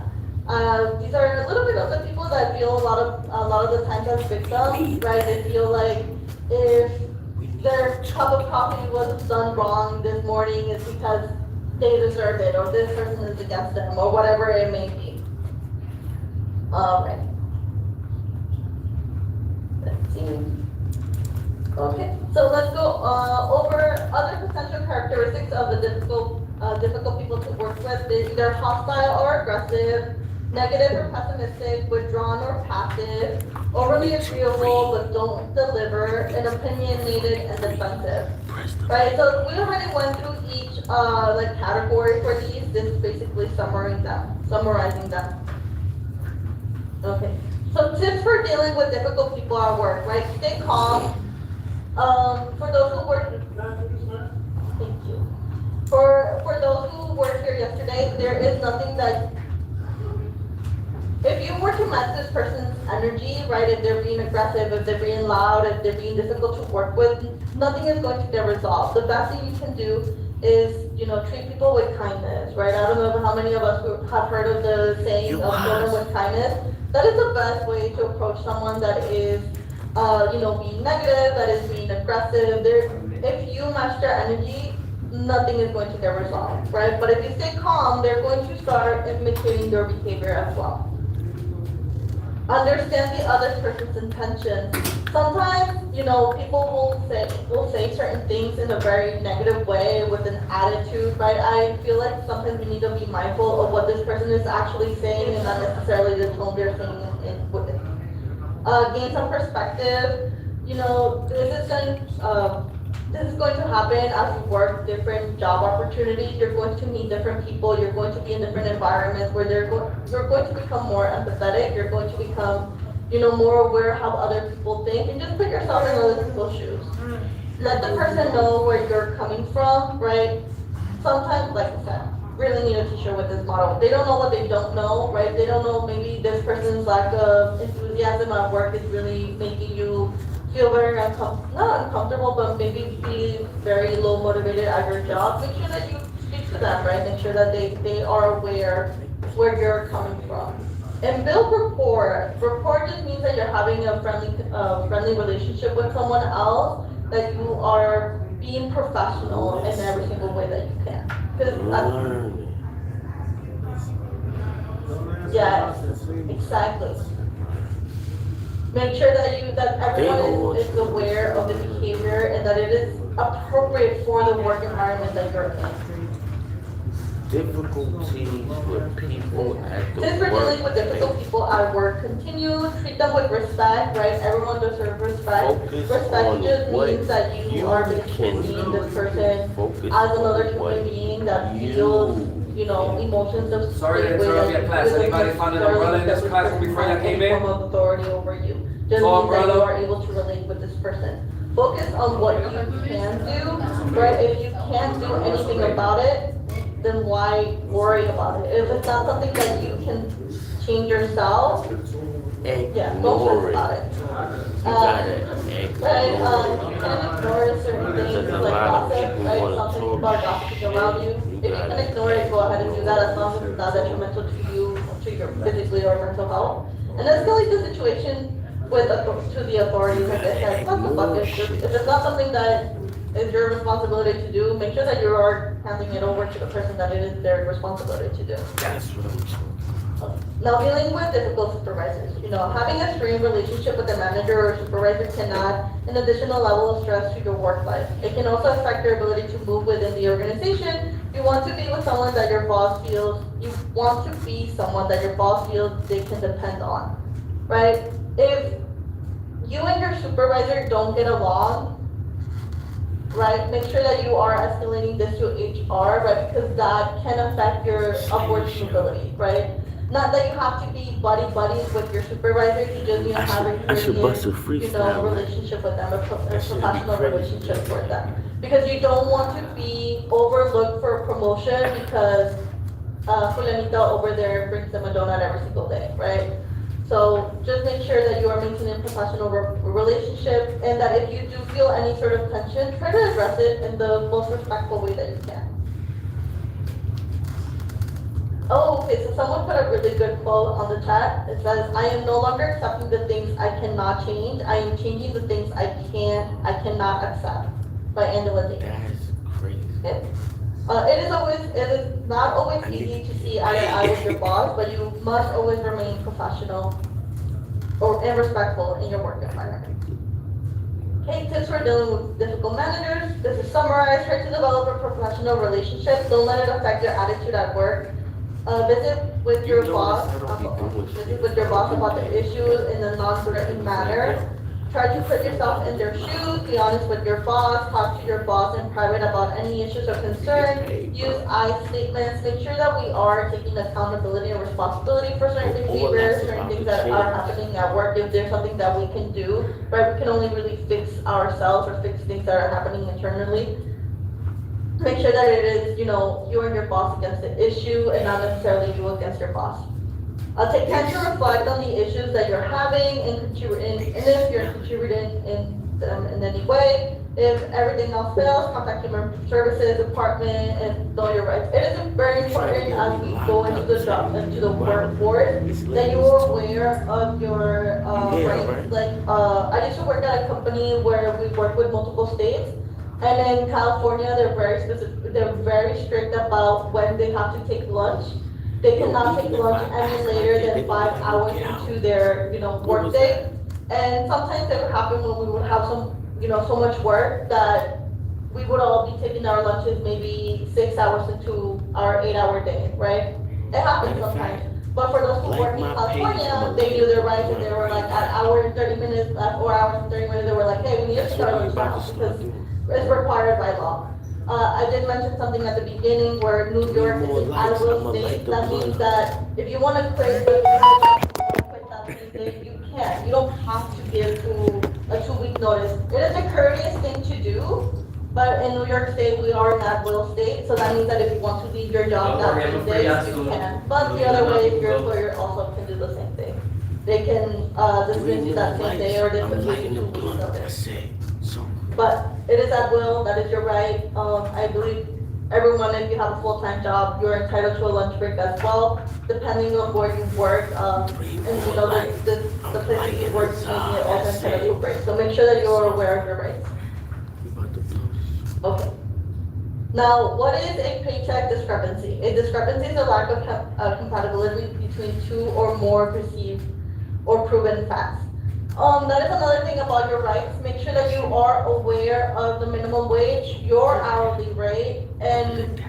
These are a little bit of the people that feel a lot of the times as victims, right? They feel like if their cup of coffee was done wrong this morning, it's because they deserve it, or this person is against them, or whatever it may be. Alright. Let's see. Okay, so let's go over other potential characteristics of the difficult people to work with. They're either hostile or aggressive, negative or pessimistic, withdrawn or passive, overly agreeable but don't deliver, and opinionated and defensive. Right, so we already went through each category for these. This is basically summarizing them. Okay, so tips for dealing with difficult people at work, right? Stay calm. For those who work, thank you. For those who worked here yesterday, there is nothing that, if you were to match this person's energy, right, if they're being aggressive, if they're being loud, if they're being difficult to work with, nothing is going to get resolved. The best thing you can do is, treat people with kindness, right? I don't know how many of us have heard of the saying of show them with kindness. That is the best way to approach someone that is, being negative, that is being aggressive. If you match their energy, nothing is going to get resolved, right? But if you stay calm, they're going to start imitating your behavior as well. Understand the other person's intentions. Sometimes, people will say certain things in a very negative way with an attitude, right? I feel like sometimes we need to be mindful of what this person is actually saying and not necessarily the tone they're saying with it. Gain some perspective. This is going to happen as you work different job opportunities. You're going to meet different people. You're going to be in different environments where you're going to become more empathetic. You're going to become, more aware of how other people think, and just put yourself in other people's shoes. Let the person know where you're coming from, right? Sometimes, like I said, really need a t-shirt with this motto. They don't know what they don't know, right? They don't know maybe this person's lack of enthusiasm at work is really making you feel very not uncomfortable, but maybe be very low motivated at your job. Make sure that you speak to them, right? Make sure that they are aware where you're coming from. And build rapport. Rapport just means that you're having a friendly relationship with someone else, that you are being professional in every single way that you can. Yes, exactly. Make sure that everyone is aware of the behavior and that it is appropriate for the work environment that you're in. Difficulties with people at the Since we're dealing with difficult people at work, continue, treat them with respect, right? Everyone deserves respect. Respect just means that you are basically seeing this person as another human being that feels, emotions of Sorry to interrupt your class. Anybody found an umbrella in this class before you came in? Form of authority over you. Just means that you are able to relate with this person. Focus on what you can do, right? If you can't do anything about it, then why worry about it? If it's not something that you can change yourself, don't stress about it. You can ignore certain things like gossip, right? Something people are gossiping around you. If you can ignore it, go ahead and do that as long as it's not detrimental to you, to your physically or mental health. And escalate the situation to the authorities. Like I said, it's not the bucket. If it's not something that is your responsibility to do, make sure that you are handing it over to the person that it is their responsibility to do. That's what I'm talking about. Now, dealing with difficult supervisors. Having a strained relationship with a manager or supervisor can add an additional level of stress to your work life. It can also affect your ability to move within the organization. You want to be with someone that your boss feels, they can depend on, right? If you and your supervisor don't get along, right? Make sure that you are escalating this to HR, right? Because that can affect your upward mobility, right? Not that you have to be buddies with your supervisor, you just have a I should bust a courteous, freestyle, right? relationship with them, a That shouldn't be professional crazy. relationship with them. Because you don't want to be overlooked for a promotion because Fulanita over there brings them a donut every single day, right? So just make sure that you are maintaining a professional relationship, and that if you do feel any sort of tension, try to address it in the most respectful way that you can. Oh, okay, so someone put a really good quote on the chat. It says, I am no longer accepting the things I cannot change. I am changing the things I cannot accept. By Angela Davis. That's crazy. Okay. It is not always easy to see eye to eye with your boss, but you must always remain professional and respectful in your work environment. Okay, tips for dealing with difficult managers. This is summarized. Try to develop a professional relationship. Don't let it affect your attitude at work. Visit with your boss. Visit with your boss about the issues in a non-threatening manner. Try to put yourself in their shoes. Be honest with your boss. Talk to your boss in private about any issues or concerns. Use I statements. Make sure that we are taking accountability and responsibility for certain behaviors, certain things that are happening at work. If there's something that we can do, right? We can only really fix ourselves or fix things that are happening internally. Make sure that it is, you and your boss against the issue and not necessarily you against your boss. Take time to reflect on the issues that you're having and if you're contributing in them in any way. If everything else fails, contact human services department and know your rights. It is very important as we go into the workforce that you are aware of your rights. Like I used to work at a company where we work with multiple states. And in California, they're very specific. They're very strict about when they have to take lunch. They cannot take lunch any later than 5 hours into their, work day. And sometimes it would happen when we would have so much work that we would all be taking our lunches maybe 6 hours into our 8-hour day, right? It happens sometimes. But for those who work in California, they knew their rights and they were like at hour and 30 minutes, at 4 hours and 30 minutes, they were like, hey, we need to start lunch now because it's required by law. I did mention something at the beginning where New York is an at-will state. That means that if you want to quit that state, you can. You don't have to give a 2-week notice. It is a courteous thing to do, but in New York State, we are an at-will state. So that means that if you want to leave your job that same day, you can. But the other way, your employer also can do the same thing. They can dismiss you that same day or they can give you 2 weeks notice. But it is at will, that is your right. I believe everyone, if you have a full-time job, you're entitled to a lunch break as well, depending on where you work. And the place you work maybe also entitled to a break. So make sure that you're aware of your rights. Okay. Now, what is a paycheck discrepancy? A discrepancy is a lack of compatibility between two or more perceived or proven facts. That is another thing about your rights. Make sure that you are aware of the minimum wage, your hourly rate, and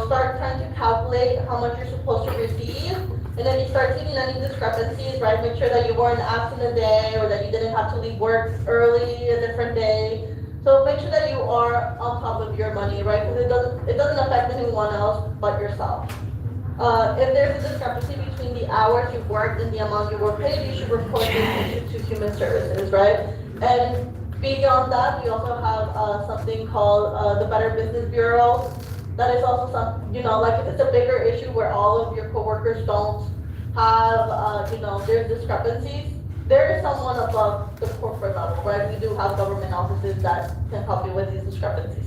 start trying to calculate how much you're supposed to receive. And then you start seeing any discrepancies, right? Make sure that you weren't absent a day or that you didn't have to leave work early a different day. So make sure that you are on top of your money, right? Because it doesn't affect anyone else but yourself. If there's a discrepancy between the hours you worked and the amount you were paid, you should report this to Human Services, right? And beyond that, we also have something called the Better Business Bureau. That is also some, like if it's a bigger issue where all of your coworkers don't have, there's discrepancies, there is someone above the corporate level, right? We do have government offices that can help you with these discrepancies.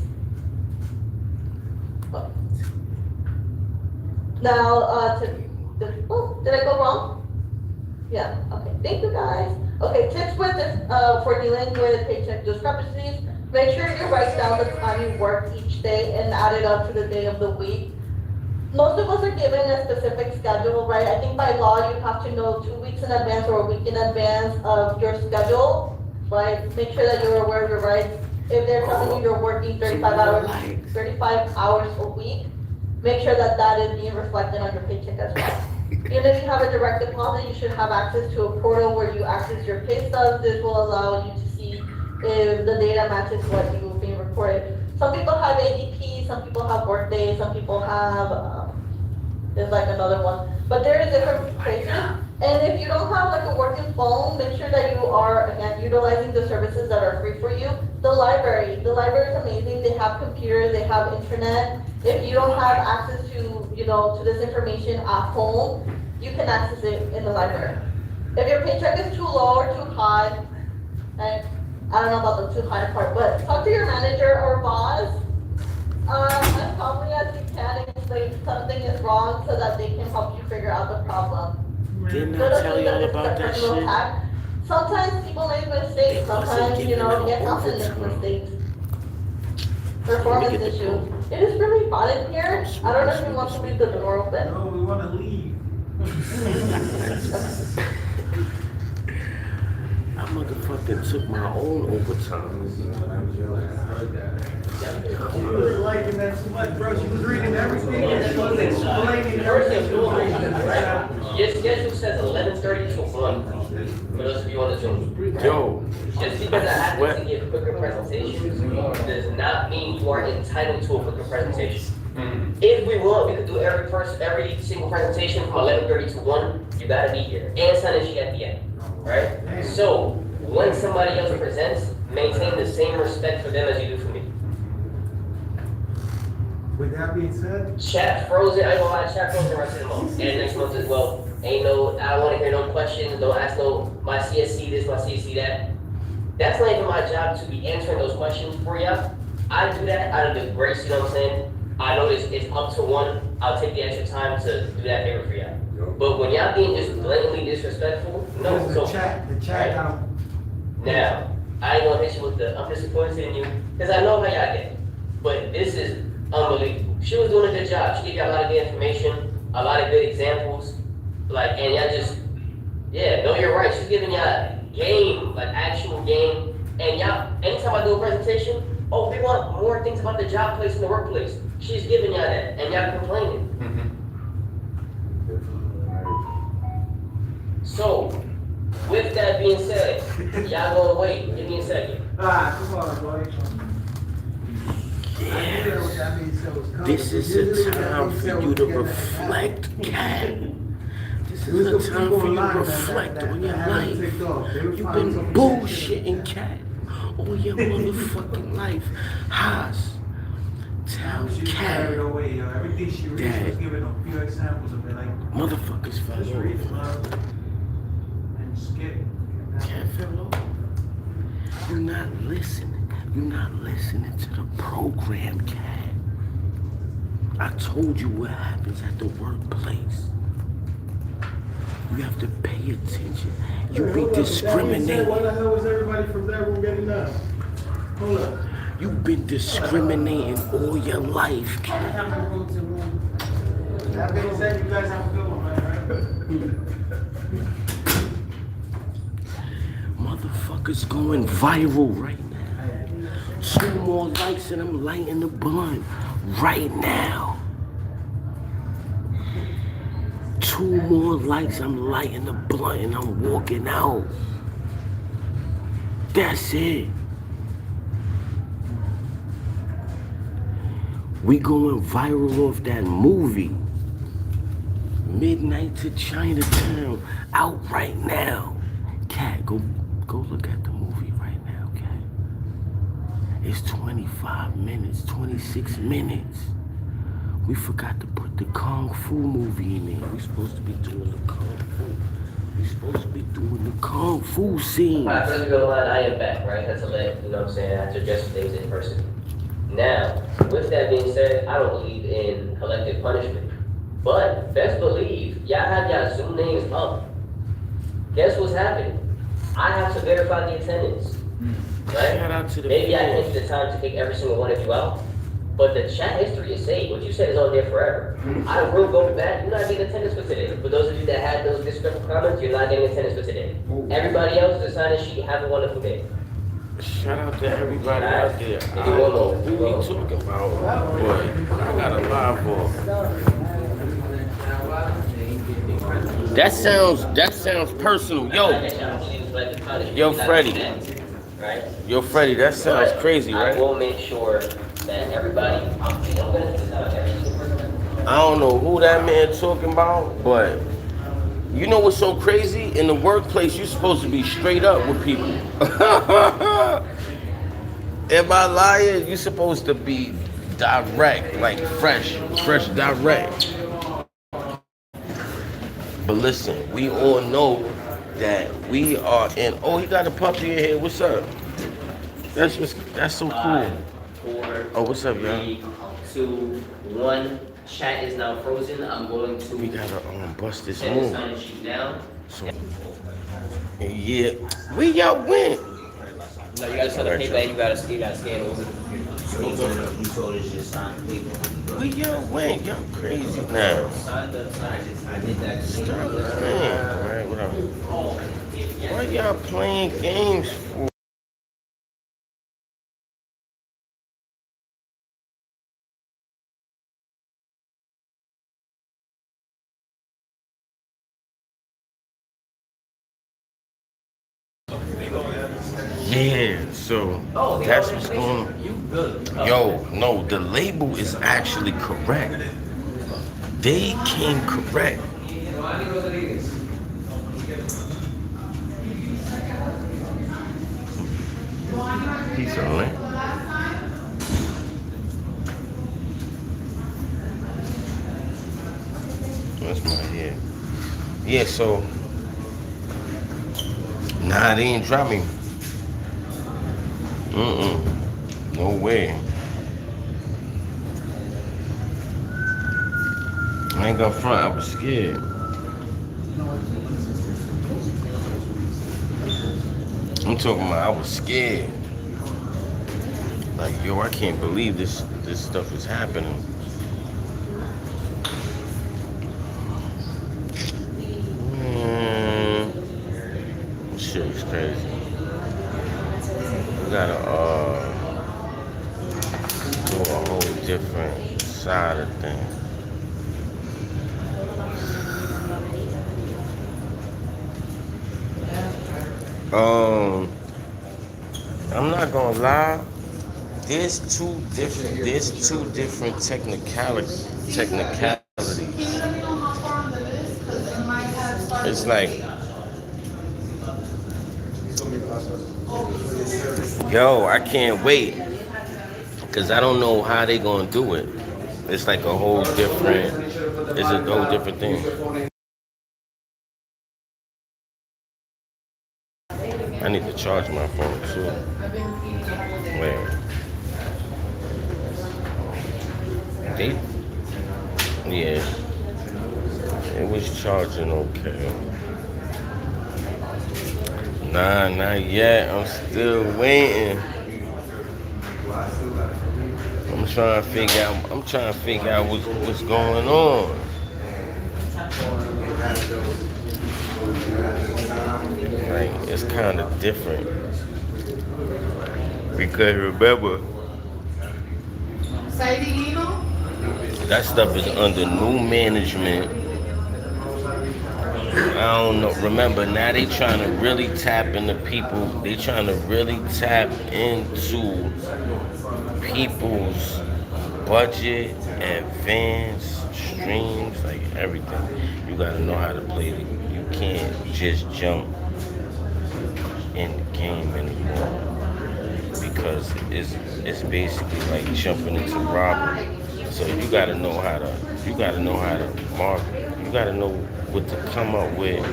Now, did I go wrong? Yeah, okay, thank you guys. Okay, tips with this, for dealing with paycheck discrepancies. Make sure you write down the time you work each day and add it up to the day of the week. Most of us are given a specific schedule, right? I think by law, you have to know 2 weeks in advance or a week in advance of your schedule, right? Make sure that you're aware of your rights. If they're telling you you're working 35 hours a week, make sure that that is being reflected on your paycheck as well. Even if you have a direct deposit, you should have access to a portal where you access your pay stubs. This will allow you to see if the data matches what you being reported. Some people have ADP, some people have Workday, some people have, there's like another one. But there is different places. And if you don't have like a working phone, make sure that you are, again, utilizing the services that are free for you. The library is amazing. They have computers, they have internet. If you don't have access to, to this information at home, you can access it in the library. If your paycheck is too low or too high, and I don't know about the too high part, but talk to your manager or boss as calmly as you can and explain something is wrong so that they can help you figure out the problem. Didn't I tell you all about that shit? Sometimes people make mistakes, sometimes, get nothing make mistakes. Performance issues. It is really hot in here. I don't know if you want to leave the door open. No, we want to leave. I motherfucking took my own overtime. She was liking that so much, bro. She was reading everything and she was explaining everything. Your schedule says 11:30 to 1, for those of you on the Zoom. Yo. Just because I happen to give quicker presentations does not mean you are entitled to a quicker presentation. If we want, we could do every single presentation from 11:30 to 1. You gotta be here and sign a sheet at the end, right? So when somebody else presents, maintain the same respect for them as you do for me. With that being said, Chat frozen. I ain't gonna lie, chat frozen the rest of the month and next month as well. I don't want to hear no questions. Don't ask no my CSC this, my CSC that. That's not even my job to be answering those questions for y'all. I do that out of the grace, you know what I'm saying? I know it's up to 1. I'll take the extra time to do that favor for y'all. But when y'all being just blatantly disrespectful, no. the chat right? Now, I ain't gonna hit you with I'm disappointed in you, because I know how y'all get. But this is unbelievable. She was doing a good job. She gave y'all a lot of good information, a lot of good examples. And y'all just, no, you're right. She's giving y'all game, like actual game. And y'all, anytime I do a presentation, we want more things about the job place and the workplace. She's giving y'all that, and y'all complaining. So, with that being said, y'all gonna wait. Give me a second. come on, boy. This is a time for you to reflect, Cat. This is a time for you to reflect on your life. You've been bullshitting, Cat, all your motherfucking life. Haas, tell Cat Everything she reads, she was giving a few examples of it, like motherfuckers fell just read over. and skip. Cat fell over. You're not listening. You're not listening to the program, Cat. I told you what happens at the workplace. You have to pay attention. You be discriminating. Why the hell is everybody from that room getting up? Hold up. You've been discriminating all your life, Cat. That being said, you guys have a good one, man. Motherfuckers going viral right now. 2 more likes and I'm lighting the blunt right now. 2 more likes, I'm lighting the blunt and I'm walking out. That's it. We going viral off that movie. Midnight to Chinatown, out right now. Cat, go look at the movie right now, Cat. It's 25 minutes, 26 minutes. We forgot to put the Kung Fu movie in there. We're supposed to be doing the Kung Fu. We're supposed to be doing the Kung Fu scene. Alright, first we go to line, I am back, right? That's a let, you know what I'm saying? I have to address things in person. Now, with that being said, I don't believe in collective punishment. But best believe, y'all have y'all Zoom names up. Guess what's happening? I have to verify the attendance. Right? Shout out to the Maybe I fans. take the time to kick every single one of you out. But the chat history is saved. What you said is on there forever. I will go back. You're not getting attendance for today. For those of you that had those disrespectful comments, you're not getting attendance for today. Everybody else, the sign in sheet, have a wonderful day. Shout out to everybody out there. I If don't you want know to- who we talking about, but I got a live off. That sounds personal. Yo, Freddie. right? Yo, Freddie, that sounds But crazy, right? I will make sure that everybody, I'm gonna do that every single person. I don't know who that man talking about, but you know what's so crazy? In the workplace, you're supposed to be straight up with people. Am I lying? You're supposed to be direct, like fresh direct. But listen, we all know that we are in. Oh, he got a puppy in here. What's up? That's so cool. 5, 4, Oh, what's up, y'all? 3, 2, 1. Chat is now frozen. I'm going to We gotta bust this send the move. sign sheet now. So, yeah, we y'all went. No, you gotta send the paper and you gotta scan it over the computer. You told us just sign the paper. We y'all went. Y'all crazy now. Sign the sign. I did that. Stop playing. All right, whatever. Why y'all playing games for? Yeah, so that's what's going on. Yo, no, the label is actually correct. They came correct. Peace on it. That's my head. Yeah, so nah, they ain't drop me. No way. I ain't gonna front, I was scared. I'm talking about I was scared. Like, yo, I can't believe this stuff is happening. This shit is crazy. We gotta do a whole different side of things. I'm not gonna lie. There's two different technicalities. It's like, yo, I can't wait, cause I don't know how they gonna do it. It's like a whole different. It's a whole different thing. I need to charge my phone too. Wait. Yeah. It was charging okay. Nah, not yet. I'm still waiting. I'm trying to figure out what's going on. Like, it's kind of different. Because remember, that stuff is under new management. I don't know. Remember, now they trying to really tap into people. They trying to really tap into people's budget, advance, streams, like everything. You gotta know how to play it. You can't just jump in the game anymore. Because it's basically like jumping into robbery. So you gotta know how to market. You gotta know what to come up with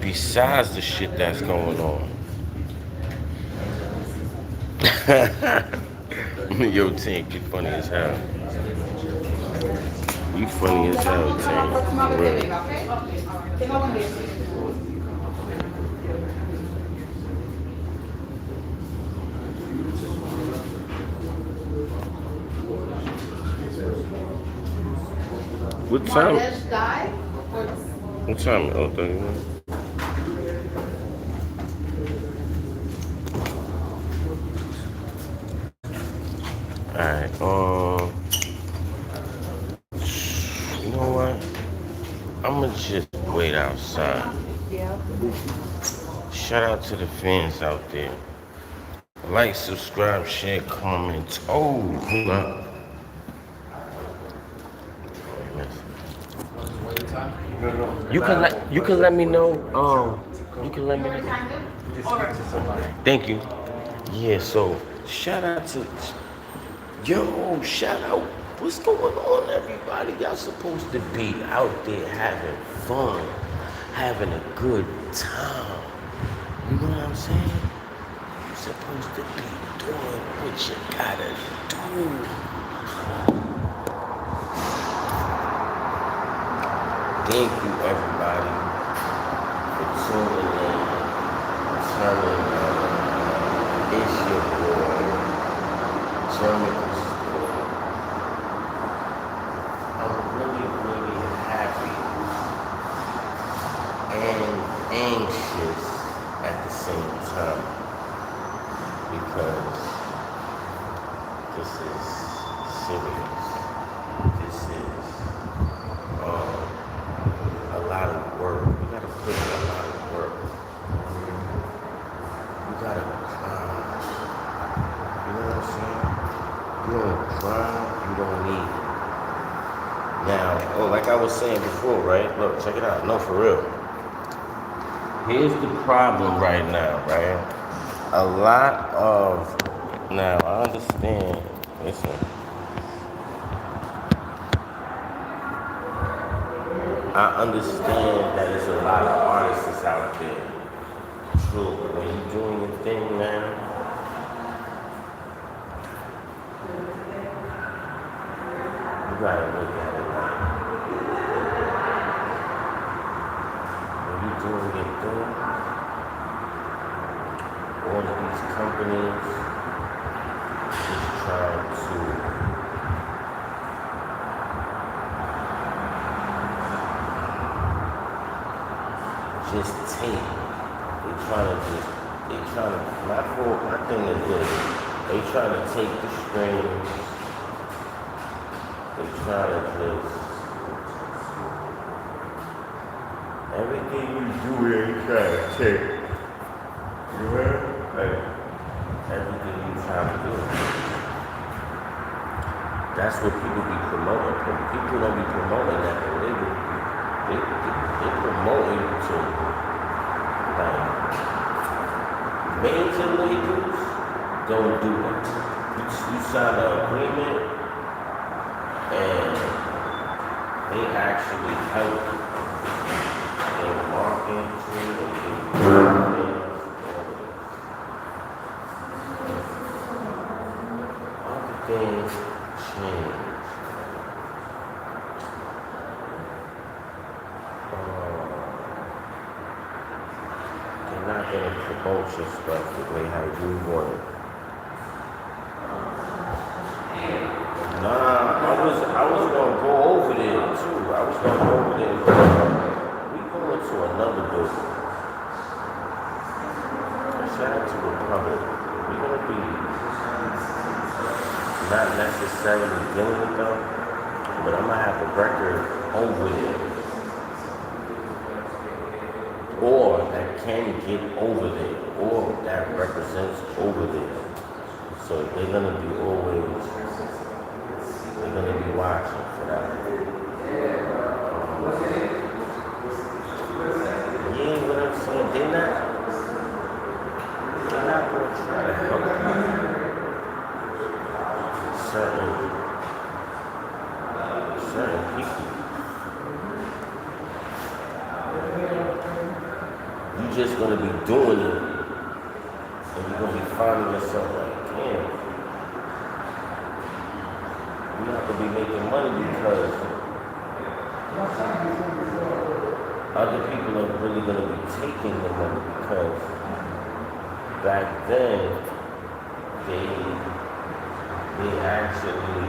besides the shit that's going on. Yo, Tank, you funny as hell. You funny as hell, Tank. For real. What time? What time? Oh, 31. Alright, you know what? I'ma just wait outside. shout out to the fans out there. Like, subscribe, share, comment. Oh, hold up. You can let me know. You can let me know. Thank you. Yeah. So shout out to shout out. What's going on, everybody? Y'all supposed to be out there having fun, having a good time. You know what I'm saying? You're supposed to be doing what you gotta do. Thank you, everybody, for tuning in, turning on. It's your boy, jermincostor. I'm really, really happy and anxious at the same time because this is serious. This is a lot of work. You gotta put in a lot of work. You gotta grind. You know what I'm saying? You don't grind, you don't need it. Now, like I was saying before, right? Look, check it out. No, for real. Here's the problem right now, right? A lot of, now I understand, listen. I understand that there's a lot of artists out there. True, when you're doing your thing, man, you gotta look at it like, when you're doing your thing, all of these companies is trying to just take. They trying to, my thing is this, they trying to take the strings, they trying to just, everything you do, they trying to take. You heard? Like, everything you trying to do. That's what people be promoting. People don't be promoting that, they promoting you to, like, major labels don't do it. You sign an agreement and they actually help in marketing, other things change. They're not going to promote your stuff the way how you want it. Nah, I was gonna go over there too. I was gonna go over there. We going to another building. Shout out to Republic. We're gonna be not necessarily dealing with them, but I'm gonna have a record over there. Or that can get over there, or that represents over there. So they're gonna be always, they're gonna be watching for that. Yeah, what I'm saying, they're not gonna try to help certain people. You're just gonna be doing it, and you're gonna be finding yourself like, damn, you're not gonna be making money because other people are really gonna be taking the money because back then they actually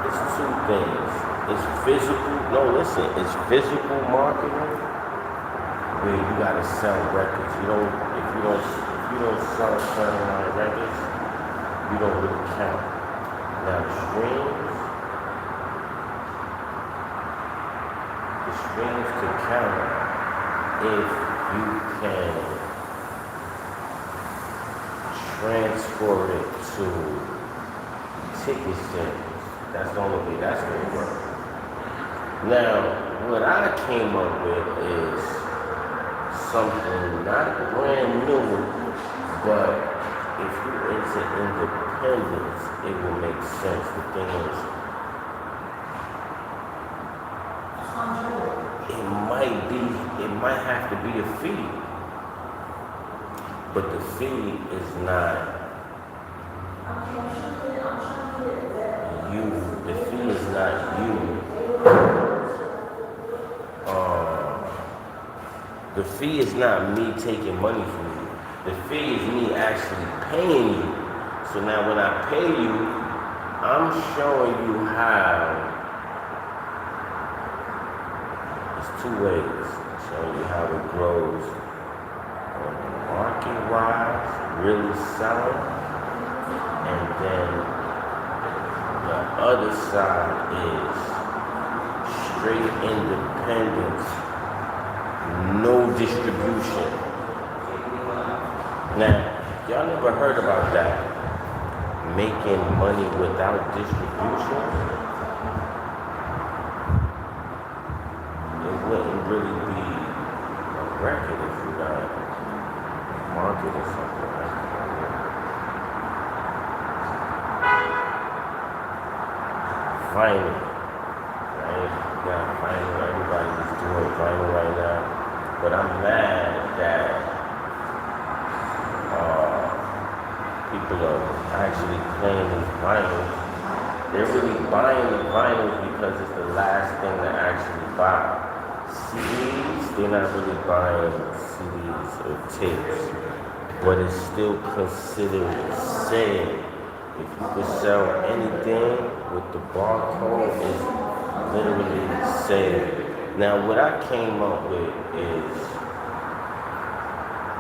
it's two things. It's physical, it's physical marketing where you gotta sell records. If you don't sell certain amount of records, you don't really count. Now the streams to count if you can transfer it to ticket sales. That's the only way that's going to work. Now, what I came up with is something not brand new, but if you're into independence, it will make sense. The thing is, it might have to be a fee, but the fee is not you. The fee is not you. The fee is not me taking money from you. The fee is me actually paying you. So now when I pay you, I'm showing you how. There's two ways. I'm showing you how it grows market-wise, really selling, and then the other side is straight independence, no distribution. Now, y'all never heard about that? Making money without distribution? It wouldn't really be a record if you got market or something like that. Vinyl, right? You got vinyl, everybody's doing vinyl right now. But I'm mad that people are actually playing these vinyls. They're really buying the vinyls because it's the last thing to actually buy. CDs, they're not really buying CDs or tapes, but it's still considered sale. If you could sell anything with the barcode, it's literally sale. Now, what I came up with is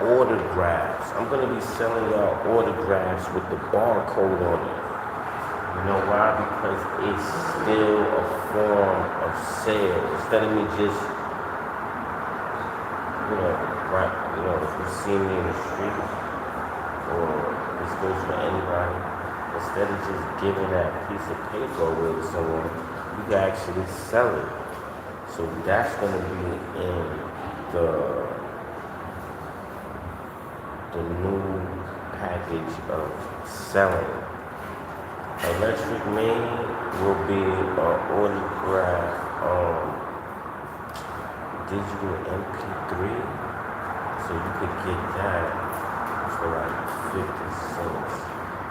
autographs. I'm going to be selling y'all autographs with the barcode on it. You know why? Because it's still a form of sale. Instead of me just, if you see me in the street, or this goes for anybody, instead of just giving that piece of paper away to someone, you can actually sell it. So that's going to be in the new package of selling. Electric Maid will be an autograph digital MP3, so you could get that for like 50 cents.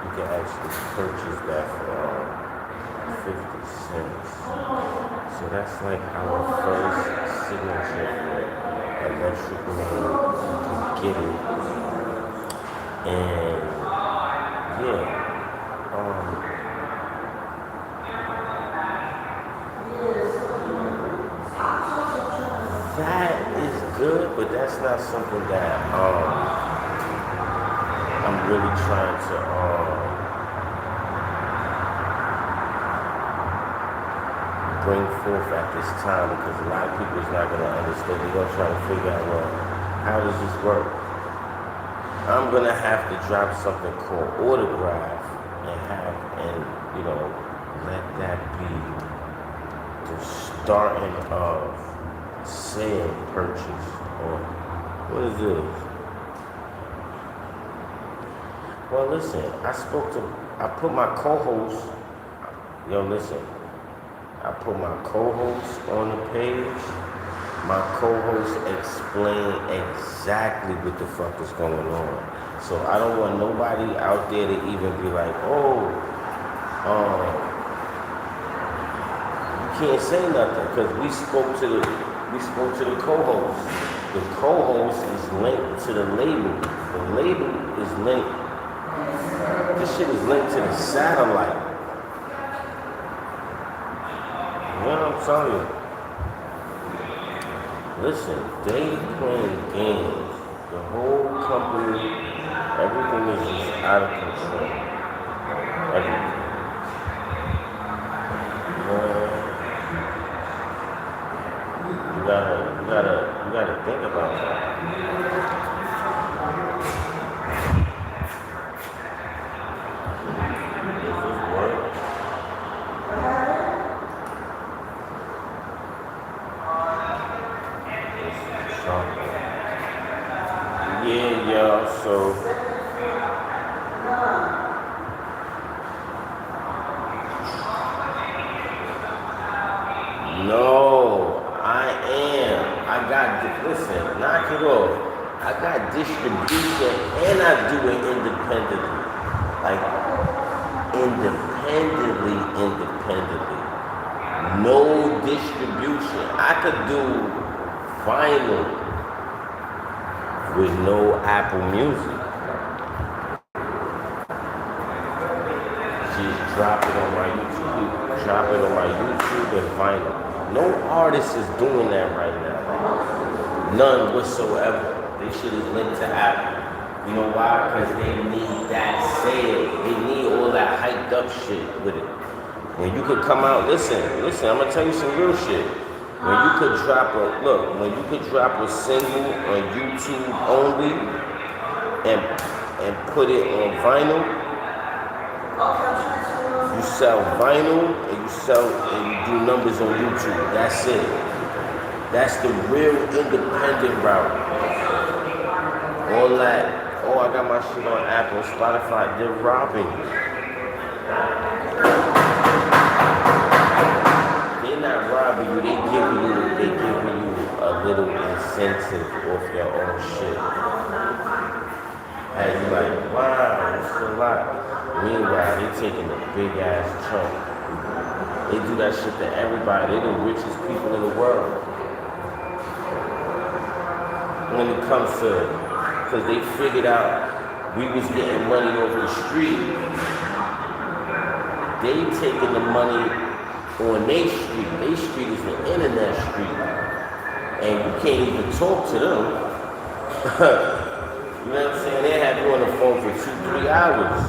You can actually purchase that for 50 cents. So that's like our first signature for Electric Maid. You can get it. And yeah, that is good, but that's not something that I'm really trying to bring forth at this time, because a lot of people is not going to understand. They're going to try to figure out, well, how does this work? I'm going to have to drop something called autograph and let that be the starting of sale purchase. Or what is this? Well, listen, I put my co-host, I put my co-host on the page. My co-host explained exactly what the fuck is going on. So I don't want nobody out there to even be like, you can't say nothing, because we spoke to the co-host. The co-host is linked to the label. The label is linked. This shit is linked to the satellite. You know what I'm telling you? Listen, they playing games. The whole company, everything is just out of control. Everything. You gotta think about that. Does this work? Yeah, y'all, so no, I am. I got, listen, knock it off. I got distribution and I do it independently. Like, independently. No distribution. I could do vinyl with no Apple Music. Just drop it on my YouTube. Drop it on my YouTube and vinyl. No artist is doing that right now. None whatsoever. They should have linked to Apple. You know why? Because they need that sale. They need all that hyped up shit with it. When you could come out, listen, I'm gonna tell you some real shit. When you could drop a single on YouTube only and put it on vinyl, you sell vinyl and you do numbers on YouTube. That's it. That's the real independent route. All that, oh, I got my shit on Apple, Spotify, they're robbing you. They're not robbing you, they giving you a little incentive off your own shit. And you're like, wow, that's a lot. Meanwhile, they're taking a big ass chunk. They do that shit to everybody. They're the richest people in the world. When it comes to, because they figured out we was getting money over the street. They taking the money on their street. Their street is the internet street. And you can't even talk to them. You know what I'm saying? They have you on the phone for 2-3 hours.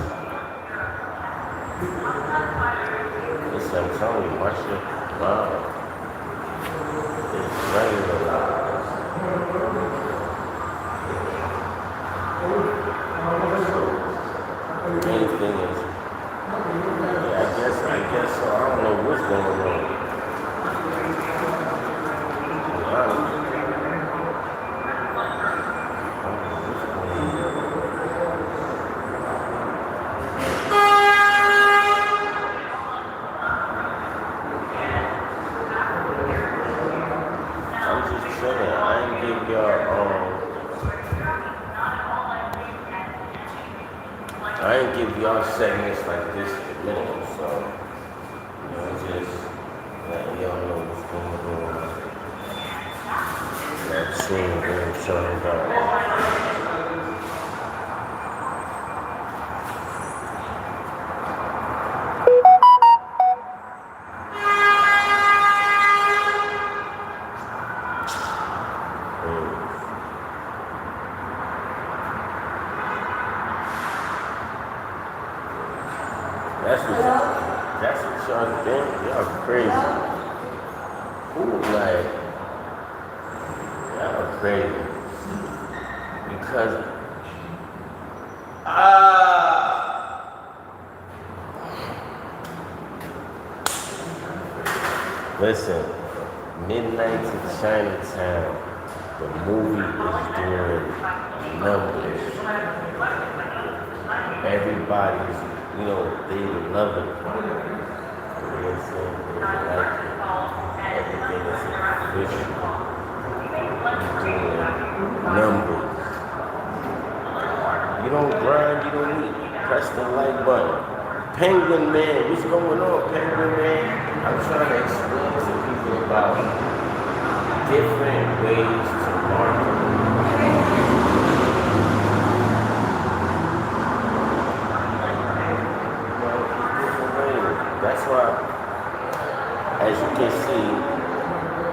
Listen, I'm telling you, my shit, wow. It's raining a lot. Main thing is, I guess so. I don't know what's going on. I'm just chilling. I ain't give y'all I ain't give y'all segments like this to minimum, so just letting y'all know what's going on. That tune being turned up. That's what y'all think. Y'all crazy. Ooh, like, y'all crazy. Because, listen, Midnight to Chinatown, the movie is doing numbers. Everybody's, they love it. You know what I'm saying? They like it. Everything is official. You're doing numbers. You don't grind, you don't eat. Press the like button. Penguin Man, what's going on, Penguin Man? I'm trying to explain to people about different ways to market. That's why, as you can see,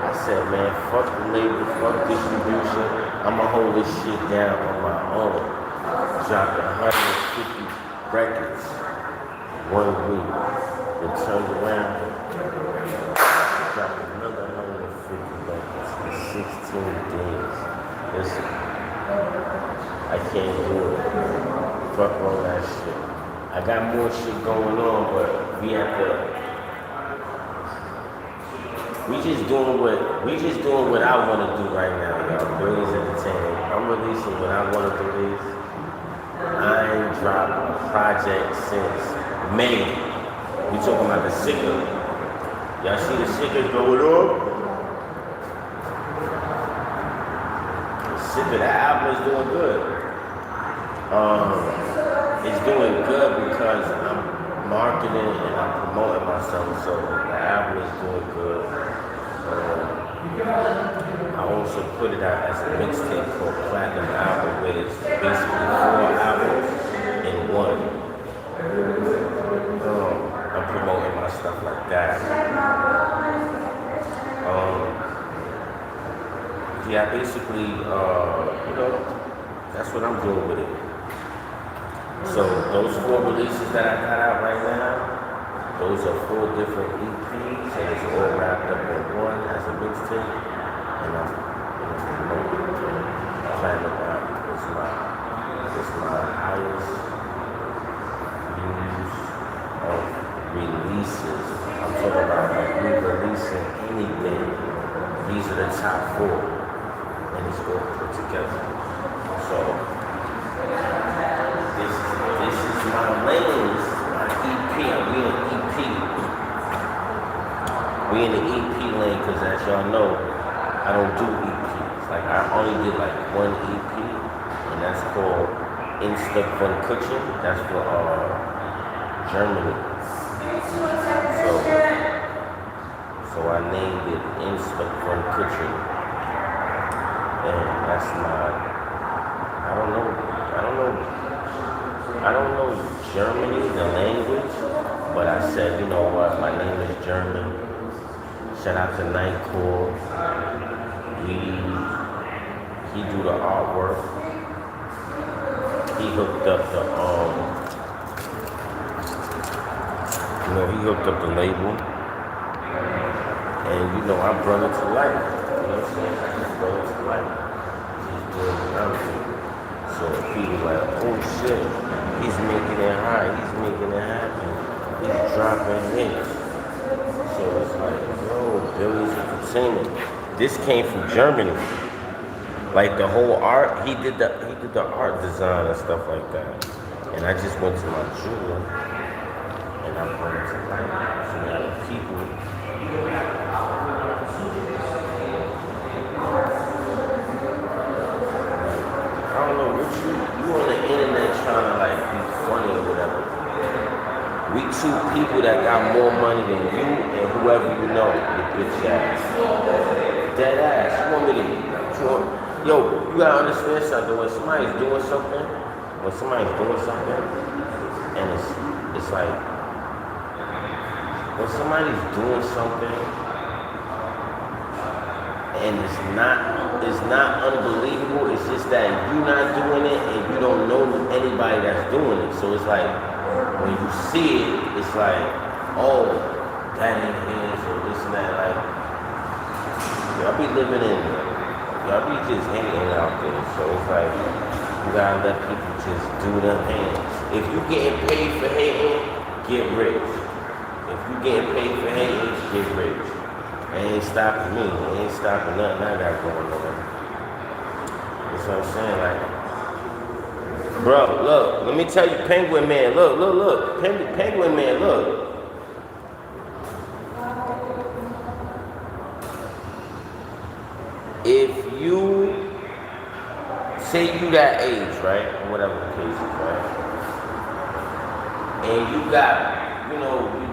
I said, man, fuck the label, fuck distribution. I'ma hold this shit down on my own. Dropped 150 records 1 week. Then turned around, dropped another 150 records in 16 days. listen, I can't do it. Fuck all that shit. I got more shit going on, but we have to. We just doing what I want to do right now, y'all. Billions Entertainment. I'm releasing what I want to release. I ain't dropped a project since May. We talking about the sicker. Y'all see the sicker going up? The sicker, that album is doing good. It's doing good because I'm marketing and I'm promoting myself, so the album is doing good. I also put it out as a mixtape called Platinum Album, where it's basically 4 albums in one. I'm promoting my stuff like that. Yeah, basically, that's what I'm doing with it. So those 4 releases that I got out right now, those are 4 different EPs, and it's all wrapped up in one as a mixtape. And I'm promoting Platinum Album. It's my highest views of releases. I'm talking about like me releasing anything. These are the top 4, and it's all put together. So this is my lane. My EP. We in EP. We in the EP lane because, as y'all know, I don't do EPs. Like I only did like 1 EP, and that's called uncutVideos. That's for Jermin. So I named it uncutVideos, and that's my. I don't know Germany, the language, but I said, you know what, my name is Jermin. Shout out to Nightcore. He do the artwork. He hooked up he hooked up the label. And I brought it to life. You know what I'm saying? I just brought it to life. He's doing what I'm doing. So people like, oh shit, he's making it high, he's making it happen, he's dropping hits. So it's like, yo, Billy's Entertainment. This came from Germany. Like the whole art, he did the art design and stuff like that. And I just went to my jeweler and I brought it to life. So now the people I don't know, you on the internet trying to like be funny or whatever. We 2 people that got more money than you and whoever you know, your bitch ass. Dead ass. Yo, you gotta understand something. When somebody's doing something, and it's like, when somebody's doing something and it's not unbelievable, it's just that you're not doing it and you don't know anybody that's doing it. So it's like, when you see it, it's like, oh, that ain't his or this and that. Like, y'all be living in, y'all be just hanging out there. So it's like, you gotta let people just do them hands. If you getting paid for hating, get rich. If you getting paid for hating, get rich. It ain't stopping me. It ain't stopping nothing I got going on. That's what I'm saying. Like, bro, look. Let me tell you, Penguin Man. Look. Penguin Man. Look. If you say you that age, right, or whatever the case is, right, and you got. You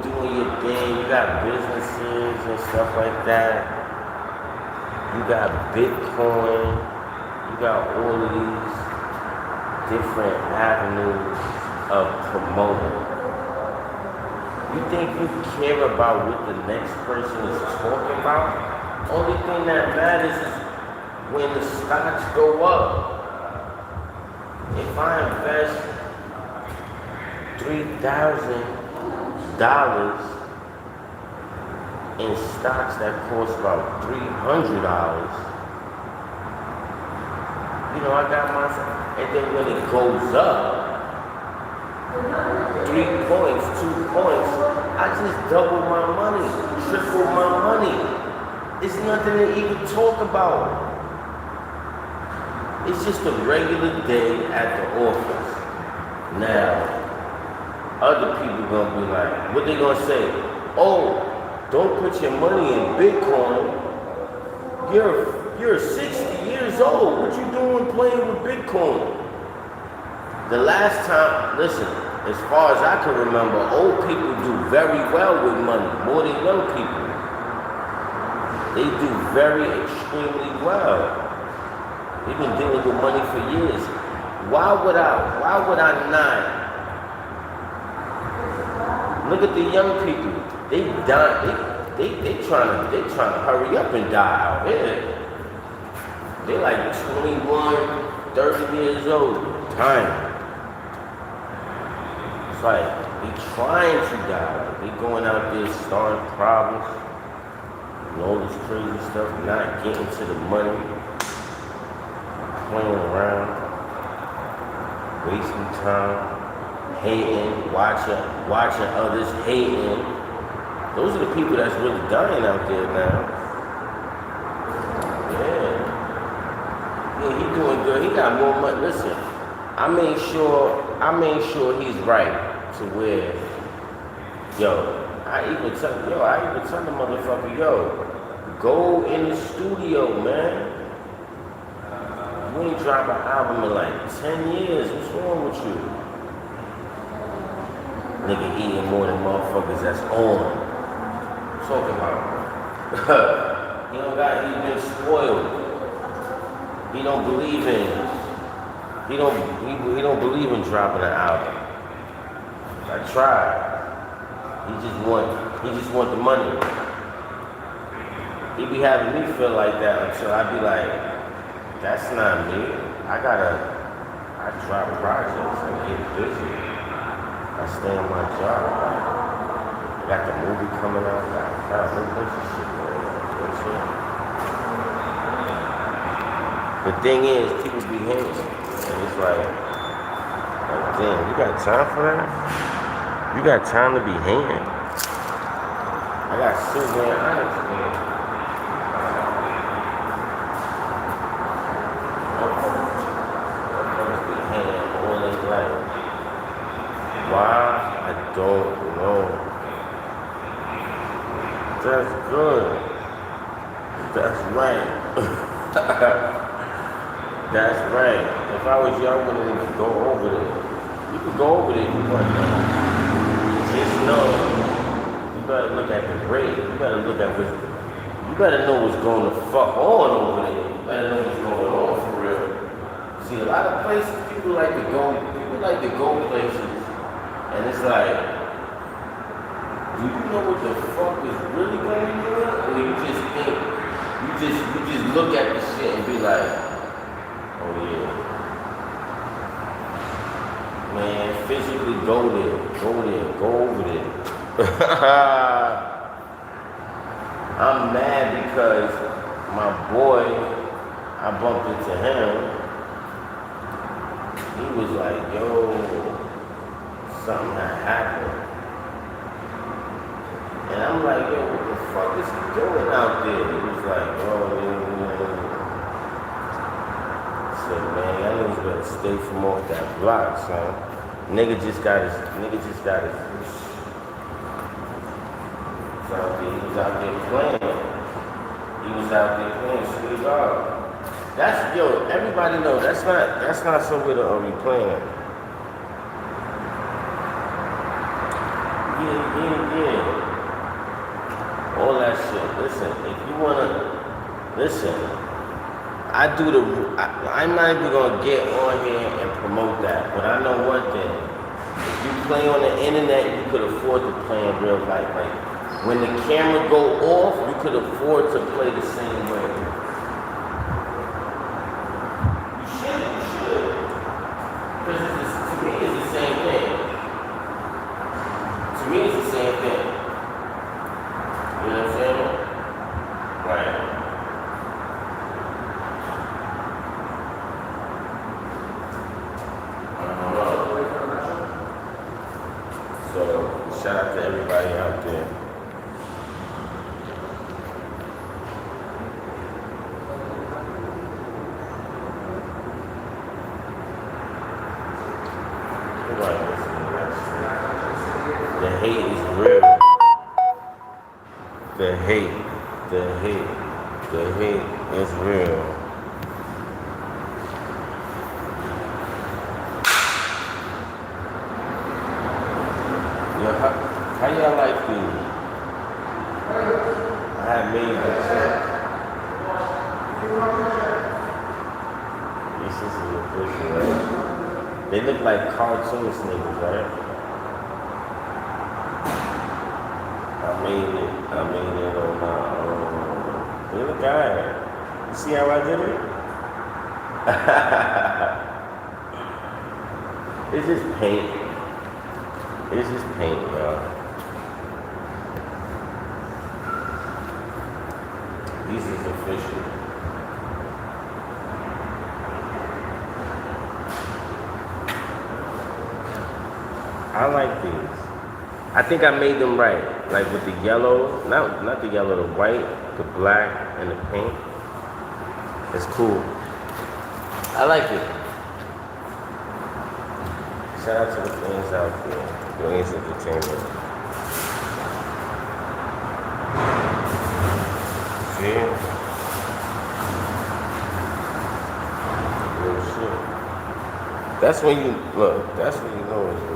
doing your thing, you got businesses and stuff like that. You got Bitcoin, you got all of these different avenues of promoting. You think you care about what the next person is talking about? Only thing that matters is when the stocks go up. If I invest $3,000 in stocks that cost about $300, You know, I got my, and then when it goes up, 3 points, 2 points, I just double my money, triple my money. It's nothing to even talk about. It's just a regular day at the office. Now, other people gonna be like, what they gonna say? Oh, don't put your money in Bitcoin. You're 60 years old. What you doing playing with Bitcoin? The last time, listen, as far as I can remember, old people do very well with money, more than young people. They do very extremely well. They've been dealing with money for years. Why would I not? Look at the young people. They trying to hurry up and die out here. They like 21, 30 years old. Time. It's like they trying to die. They going out there starting problems and all this crazy stuff, not getting to the money, playing around, wasting time, hating, watching others hating. Those are the people that's really dying out there now. Yeah, he doing good. He got more money. Listen, I made sure he's right to where, I even tell the motherfucker, go in the studio, man. You ain't drop an album in like 10 years. What's wrong with you? Nigga eating more than motherfuckers that's on. Talking about. He been spoiled. He don't believe in dropping an album. I tried. He just want the money. He be having me feel like that until I be like, that's not me. I drop projects. I get busy. I stay on my job. I got the movie coming out. I got a whole bunch of shit going on. The thing is, people be hating. And it's like, damn, you got time for that? You got time to be hating? I got silver and onyx, man. Why? I don't know. That's good. That's right. That's right. If I was young, I wouldn't go over there. You could go over there if you want to. Just know, you better look at the grade. You better know what's going to fuck on over there. You better know what's going on for real. See, a lot of places, people like to go places. And it's like, do you know what the fuck is really going on? Or you just think, you just look at the shit and be like, oh yeah. Man, physically go over there. I'm mad because my boy, I bumped into him. He was like, yo, something had happened. And I'm like, yo, what the fuck is he doing out there? He was like, I said, man, y'all niggas better stay from off that block, son. Nigga just got his. He was out there playing. Swear to God. Everybody knows that's not somewhere to be playing. Yeah. All that shit. Listen, if you wanna listen, I'm not even gonna get on here and promote that, but I know one thing. If you play on the internet, you could afford to play in real life. Like when the camera go off, you could afford to play the same way. You should. Because to me, it's the same thing. To me, it's the same thing. You know what I'm saying? Right. out to everybody out there. The hate is real. The hate is real. Yo, how y'all like these? I had made this. This is official, right? They look like cartoon sneakers, right? I made it on my they look alright. You see how I did it? It's just paint. It's just paint, y'all. This is official. I like these. I think I made them right. Like with the yellow, not the yellow, the white, the black, and the pink. It's cool. I like it. Shout out to the fans out there. Billionz Entertainment. See? Real shit. That's when you look. That's when you know it's real.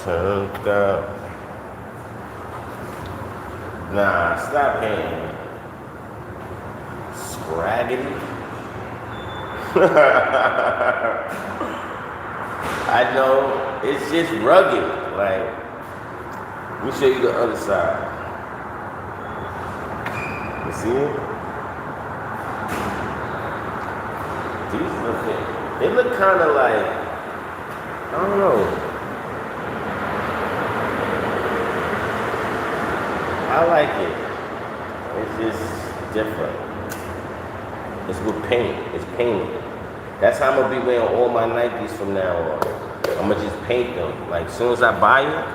Turned up. Nah, stop hating. Scraggedy. I know, it's just rugged. Like, let me show you the other side. You see it? These look, they look kind of like, I don't know. I like it. It's just different. It's with paint. It's painted. That's how I'm gonna be wearing all my Nikes from now on. I'm gonna just paint them. Like as soon as I buy it,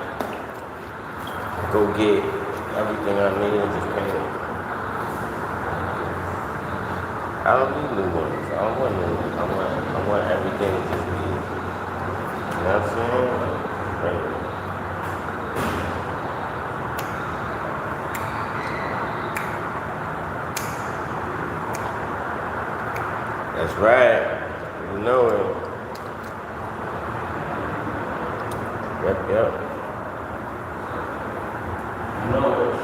go get everything I need and just paint it. I don't need new ones. I don't want new ones. I want everything to just be, you know what I'm saying? Right. That's right. You know it. Yep. You know it.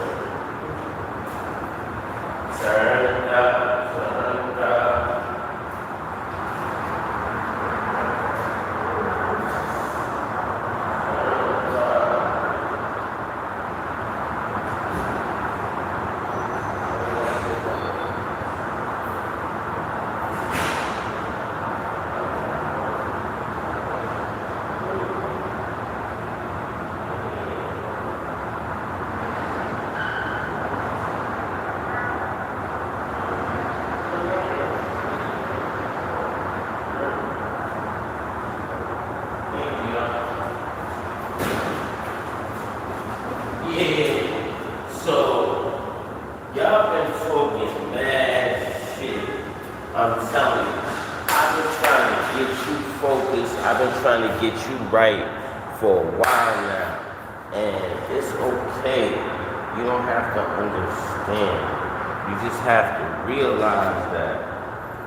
Turn up. Get you right for a while now, and it's okay. You don't have to understand. You just have to realize that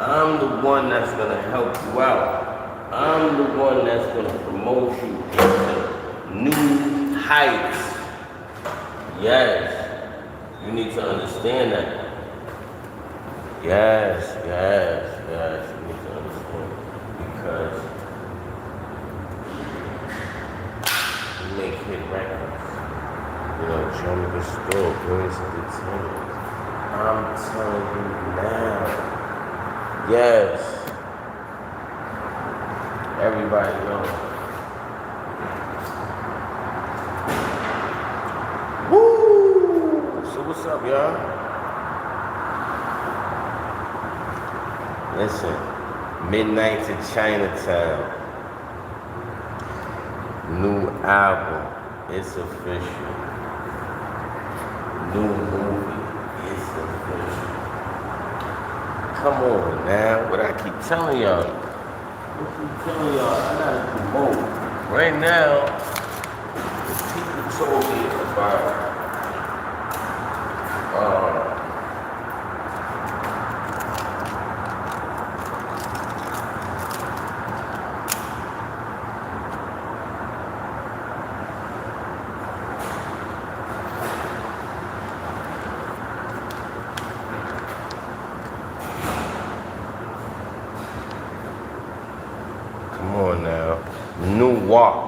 I'm the one that's gonna help you out. I'm the one that's gonna promote you into new heights. Yes, you need to understand that. Yes, you need to understand because make hit records. You know, jermincostor, BillionzEnt. I'm telling you now. Yes. Everybody knows. what's up, y'all? Listen, Midnight to Chinatown. New album, it's official. New movie, it's official. Come on now, what I keep telling y'all? I gotta promote. Right now, the people told me about come on now, new walk.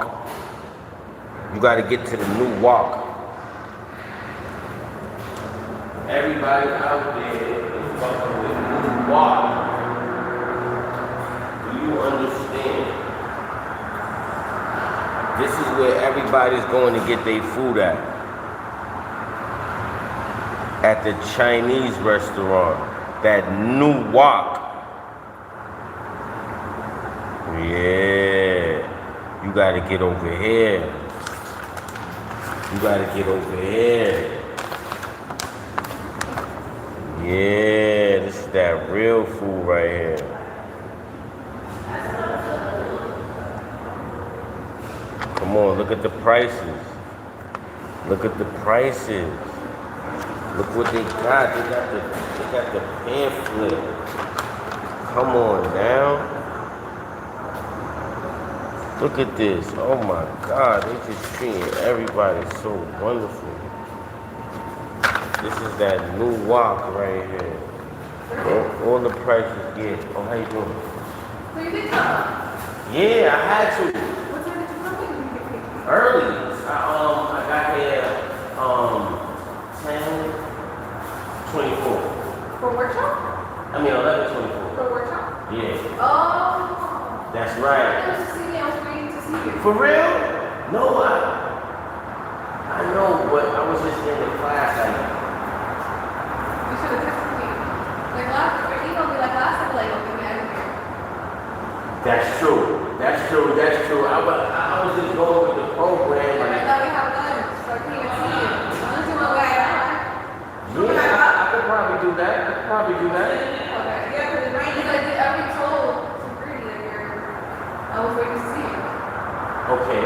You gotta get to the new walk. Everybody out there is fucking with new walk. Do you understand? This is where everybody's going to get their food at. At the Chinese restaurant. That new walk. Yeah. You gotta get over here. You gotta get over here. Yeah, this is that real food right here. Come on, look at the prices. Look at the prices. Look what they got. They got the pamphlet. Come on now. Look at this. Oh my God, they just treating everybody so wonderful. This is that new walk right here. All the prices, yeah. Oh, how you doing? So you did come? Yeah, I had to. What time did you come in? Early. I got here 10:24. For workshop? I mean 11:24. For workshop? Yeah. Oh. That's I right. was to see me. I was waiting to see you. For real? No, I know, but I was just in the class. You should have texted me. Like last, or emailed me like last time, like, okay, man, I'm here. That's true. That's true. That's true. I was just going with the program. Like, I thought we have lunch, so I couldn't even see you. Unless you want to go out. Yeah, I could probably do that. Okay, yeah, because I did every told to Brady that I was waiting to see you. Okay.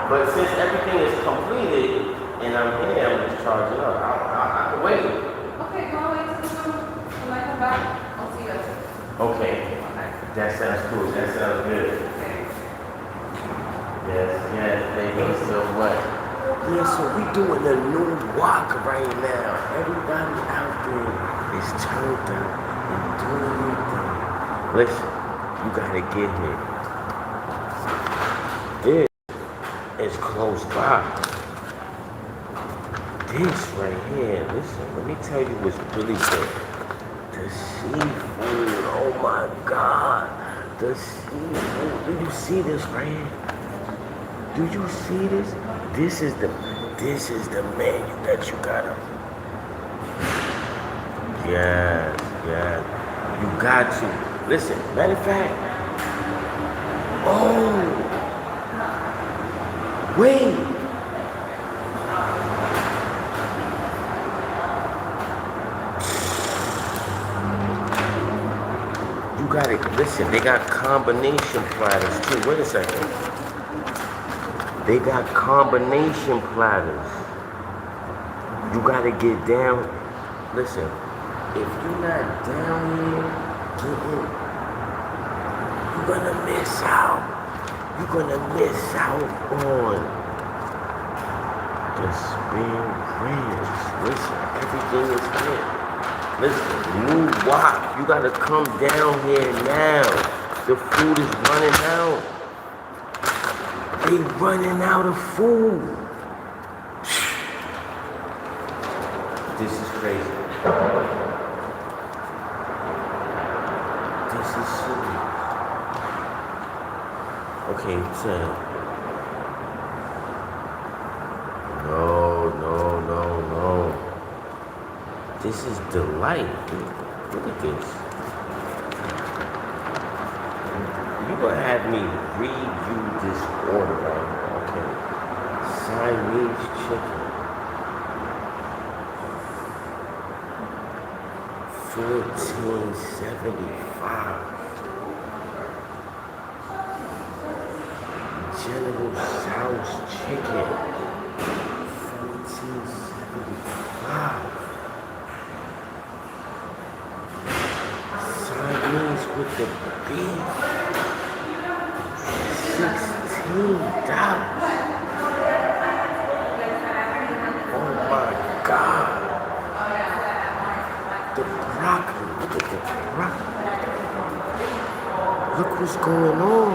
But since everything is completed and I'm here, I'm just charging up. I can wait. Okay, go away to the room. When I come back, I'll see you guys. Okay. That sounds cool. That sounds good. Okay. Yes, thank you so much. Yeah, so we doing a new walk right now. Everybody out there is turned up and doing their thing. Listen, you gotta get here. This is close by. This right here, listen, let me tell you what's really good. The seafood, oh my God. The seafood, do you see this right here? Do you see this? This is the menu that you gotta. Yes. You got to. Listen, matter of fact. Oh. Wait. You got it. Listen, they got combination platters too. Wait a second. They got combination platters. You gotta get down. Listen, if you're not down here getting, you're gonna miss out. You're gonna miss out on the spare ribs. Listen, everything is here. Listen, new wok. You gotta come down here now. The food is running out. They running out of food. This is crazy. This is serious. Okay, so no. This is delight. Look at this. You gonna have me read you this order, right? Okay. Siamese chicken. 14.75. General Tso's chicken. 14.75. Siamese with the beef. $16. Oh my God. The broccoli. Look at the broccoli. Look what's going on.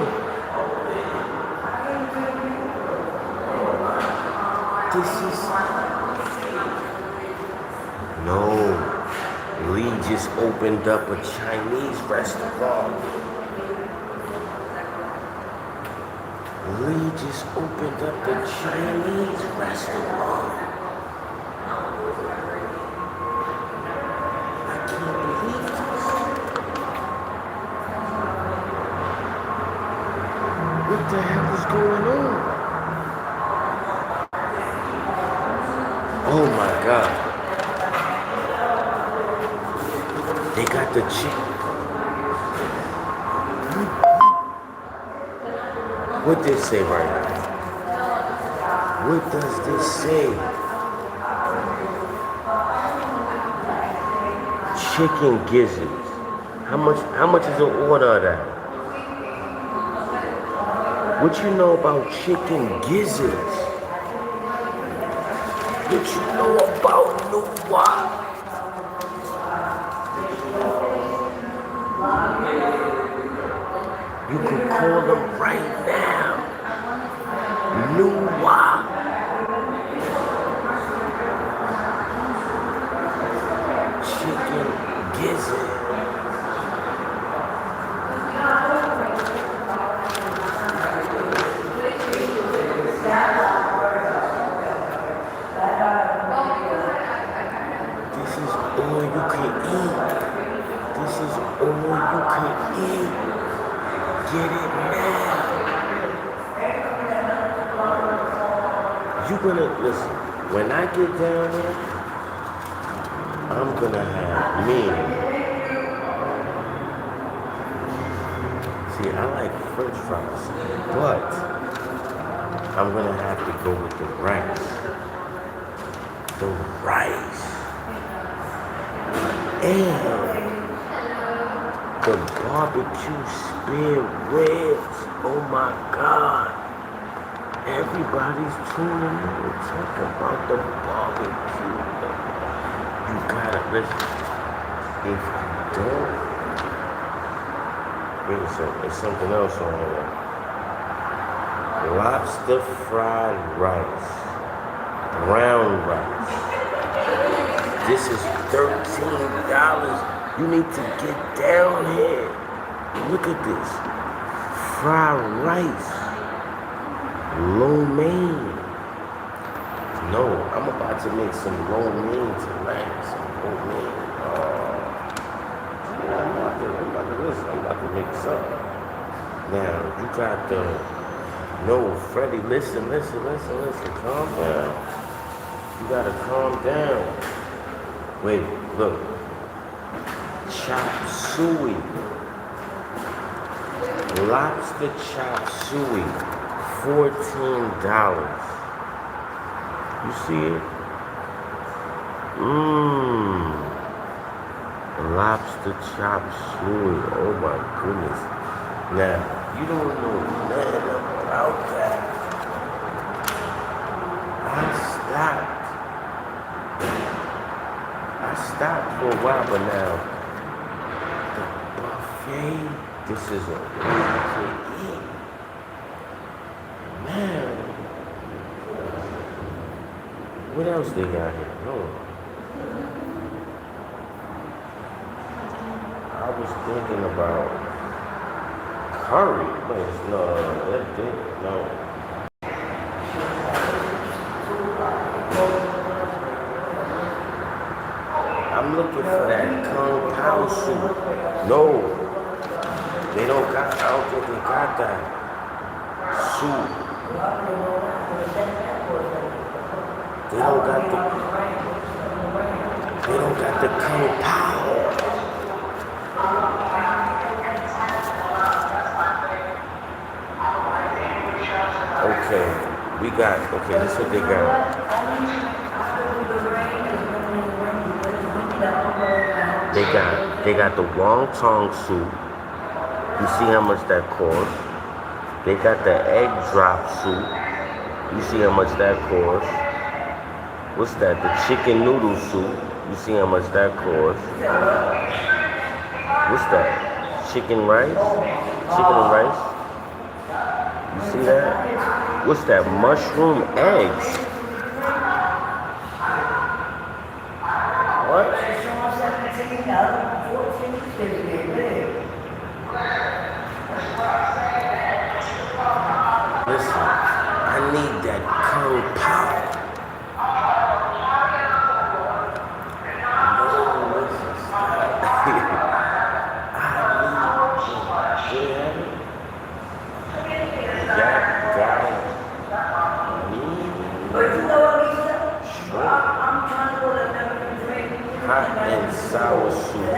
This is... No. Lee just opened up a Chinese restaurant. Lee just opened up a Chinese restaurant. I can't believe this. What the hell is going on? Oh my God. They got the chicken. What does this say right now? What does this say? Chicken gizzards. How much is the order of that? What you know about chicken gizzards? What you know about Nuwa? You can call them right now. Nuwa. Chicken gizzard. This is all you can eat. This is all you can eat. Get it now. You gonna listen. When I get down there, I'm gonna have me. See, I like French fries, but I'm gonna have to go with the rice. The rice. And the barbecue spare ribs. Oh my God. Everybody's tuning in to talk about the barbecue. You gotta listen. If you don't, wait a second, there's something else on here. Lobster fried rice. Brown rice. This is $13. You need to get down here. Look at this. Fried rice. Lo mein. No, I'm about to make some lo mein tonight. Some lo mein. I'm about to make something. Now, you got the... No, Freddie, listen. Calm down. You gotta calm down. Wait, look. Chop suey. Lobster chop suey. $14. You see it? Lobster chop suey. Oh my goodness. Now, you don't know nothing about that. I stopped for a while, but now the buffet, this is a way to eat. Man, what else they got here? Hold on. I was thinking about curry. Wait, no, that thing, no. I'm town soup. No, they don't got. I don't think they got that soup. They don't got the. They don't got the Kung Pao. Okay, we got. Okay, this is what they got. They got the wonton soup. You see how much that costs. They got the egg drop soup. You see how much that costs. What's that? The chicken noodle soup. You see how much that costs. What's that? Chicken rice? Chicken and rice? You see that? What's that? Mushroom eggs. What? Listen, I need that Kung Pao. Hot and sour soup.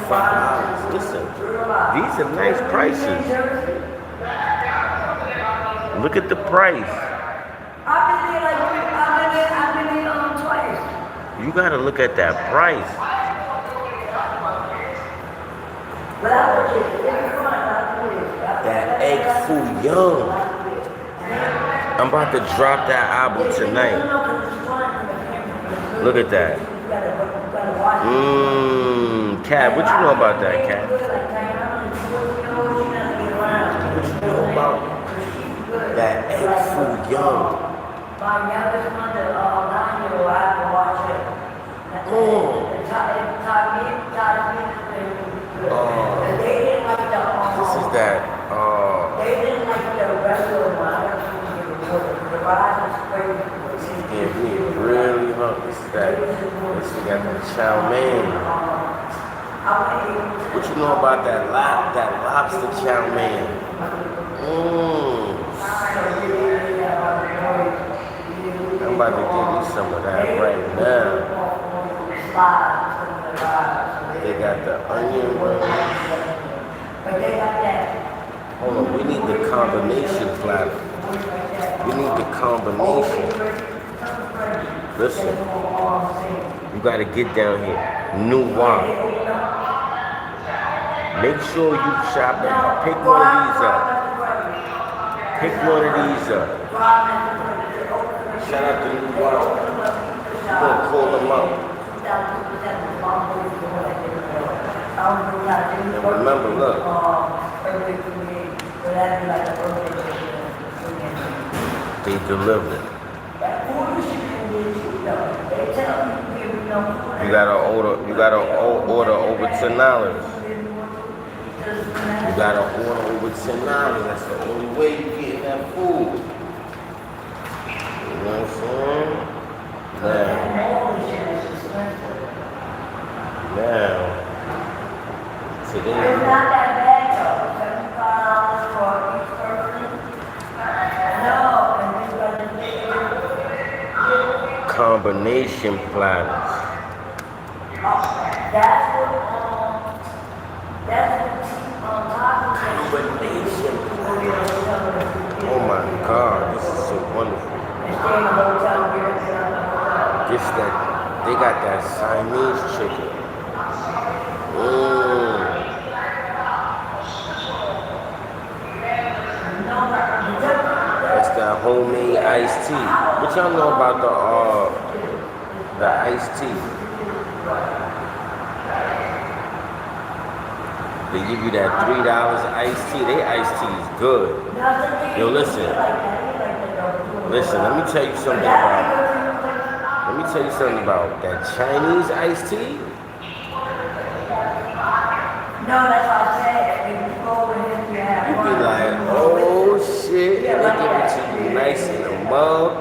$5. Listen, these are nice prices. Look at the price. You gotta look at that price. That egg foo young. I'm about to drop that album tonight. Look at that. Cat, what you know about that, Cat? What you know about that egg foo young? This is that. They didn't like the regular one. Yeah, we really hungry. This is that. This we got that chow mein. What you know about that lobster chow mein? I'm about to give you some of that right now. They got the onion rings. Hold on, we need the combination platter. We need the combination. Listen, you gotta get down here. Noir. Make sure you shop it. Pick one of these up. Pick one of these up. Shout out to Noir. We're gonna call them out. And remember, look. They deliver. You gotta order over $10. You gotta order over $10. That's the only way you get that food. You know what I'm saying? Now, today. It's not that bad though. $75 for each person. No. Combination platters. That's what combination platters. Oh my God, this is so wonderful. They got that Siamese chicken. That's that homemade iced tea. What y'all know about the iced tea? They give you that $3 iced tea. They iced tea is good. Yo, listen, let me tell you something about that Chinese iced tea. No, that's what I said. If you go over here, you have You be like, oh shit, they give it to you nice in the mug.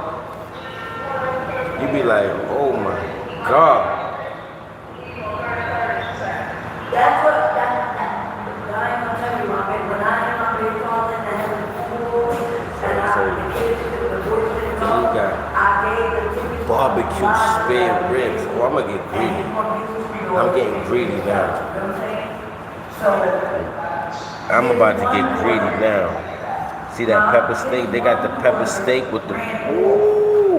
You be like, oh my God. barbecue spare ribs. Oh, I'm gonna get greedy. I'm getting greedy now. I'm about to get greedy now. See that pepper steak? They got the pepper steak with the. Ooh!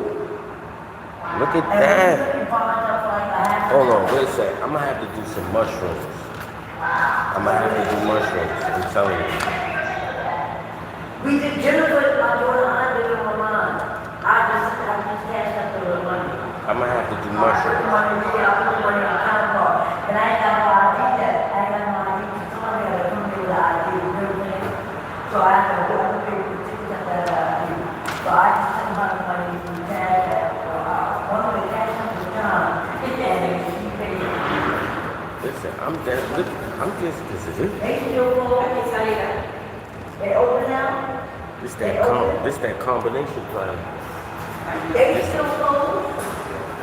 Look at that. Hold on, wait a sec. I'm gonna have to do some mushrooms. I'm gonna have to do mushrooms. I'm telling you. We did Jennifer, my daughter, I did it online. I just cashed up the money. I'm gonna have to do I put the mushrooms. money, I put the money on the account card. And I ain't got no ID yet. I ain't got no ID. Somebody got to come here with the ID, you know what I'm saying? So I have to go up and pay for the tickets at that ID. So I just sent my money from cash app. One of the cash up was done. And she paid. Listen, I'm dead. Look, I'm just. This is it. They still go. They open now? This that combination plan. They still closed?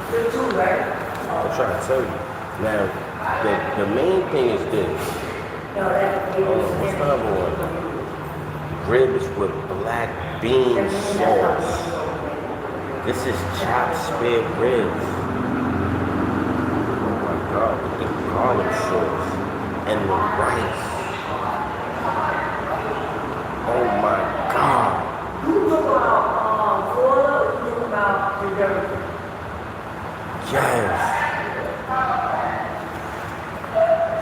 Still two, right? I'm trying to tell you. Now, the main thing is this. No, that's What's the other one? Ribs with black bean sauce. This is chopped spare ribs. Oh my God, with the garlic sauce and the rice. Oh my God. You talk about Florida, you talk about the Jermin. Yes.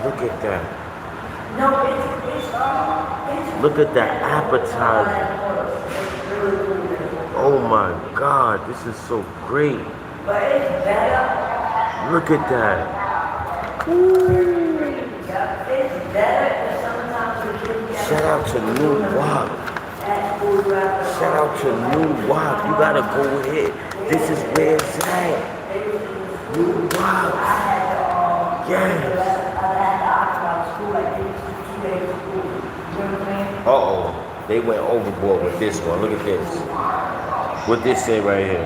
Look at that. No, it's Look at that appetizer. Oh my God, this is so great. But it's better. Look at that. Yeah, it's better than sometimes we get. Shout out to New Wop. Shout out to New Wop. You gotta go ahead. This is where it's at. New Wop. Yes. Uh-oh. They went overboard with this one. Look at this. What this say right here?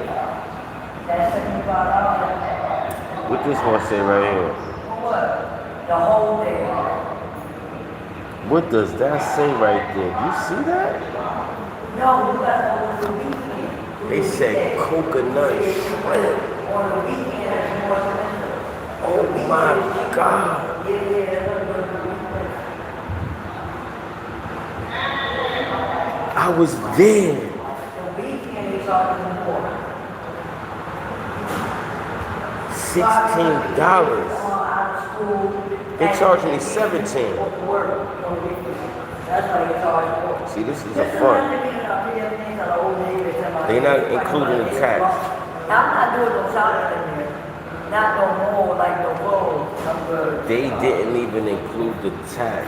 What this one say right here? The whole day. What does that say right there? You see that? No, you got to go to the weekend. They said coconut shrimp. On the weekend, it's more expensive. Oh my God. I was there. The weekend is always more. $16. They charged me $17. That's why you charge more. See, this is a front. They're not including the tax. I'm not doing no shopping in there. Not no more like the clothes. I'm good. They didn't even include the tax.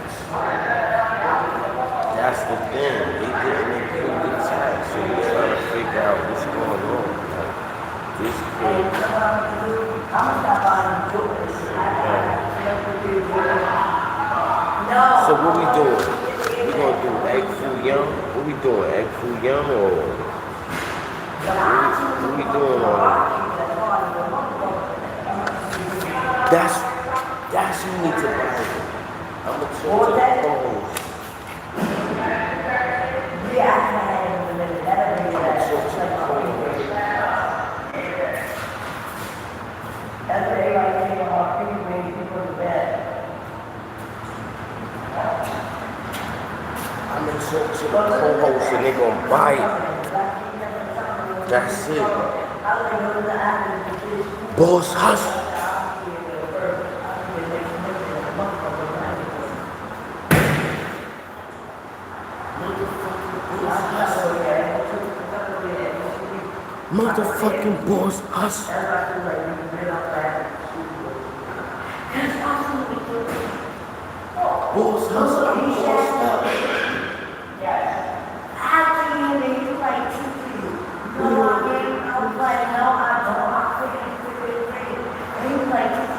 That's the thing. They didn't include the tax. So you're trying to figure out what's going on. Like, this kid. So what we doing? We gonna do egg foo young? What we doing? Egg foo young or what we doing on it? That's who you need to buy. I'm gonna talk to the phones. That's what everybody saying about people when you go to bed. I'm gonna talk to the co-host and they gonna buy it. That's it. Boss hustle. Motherfucking boss hustle. Boss hustle. I'm bossed up.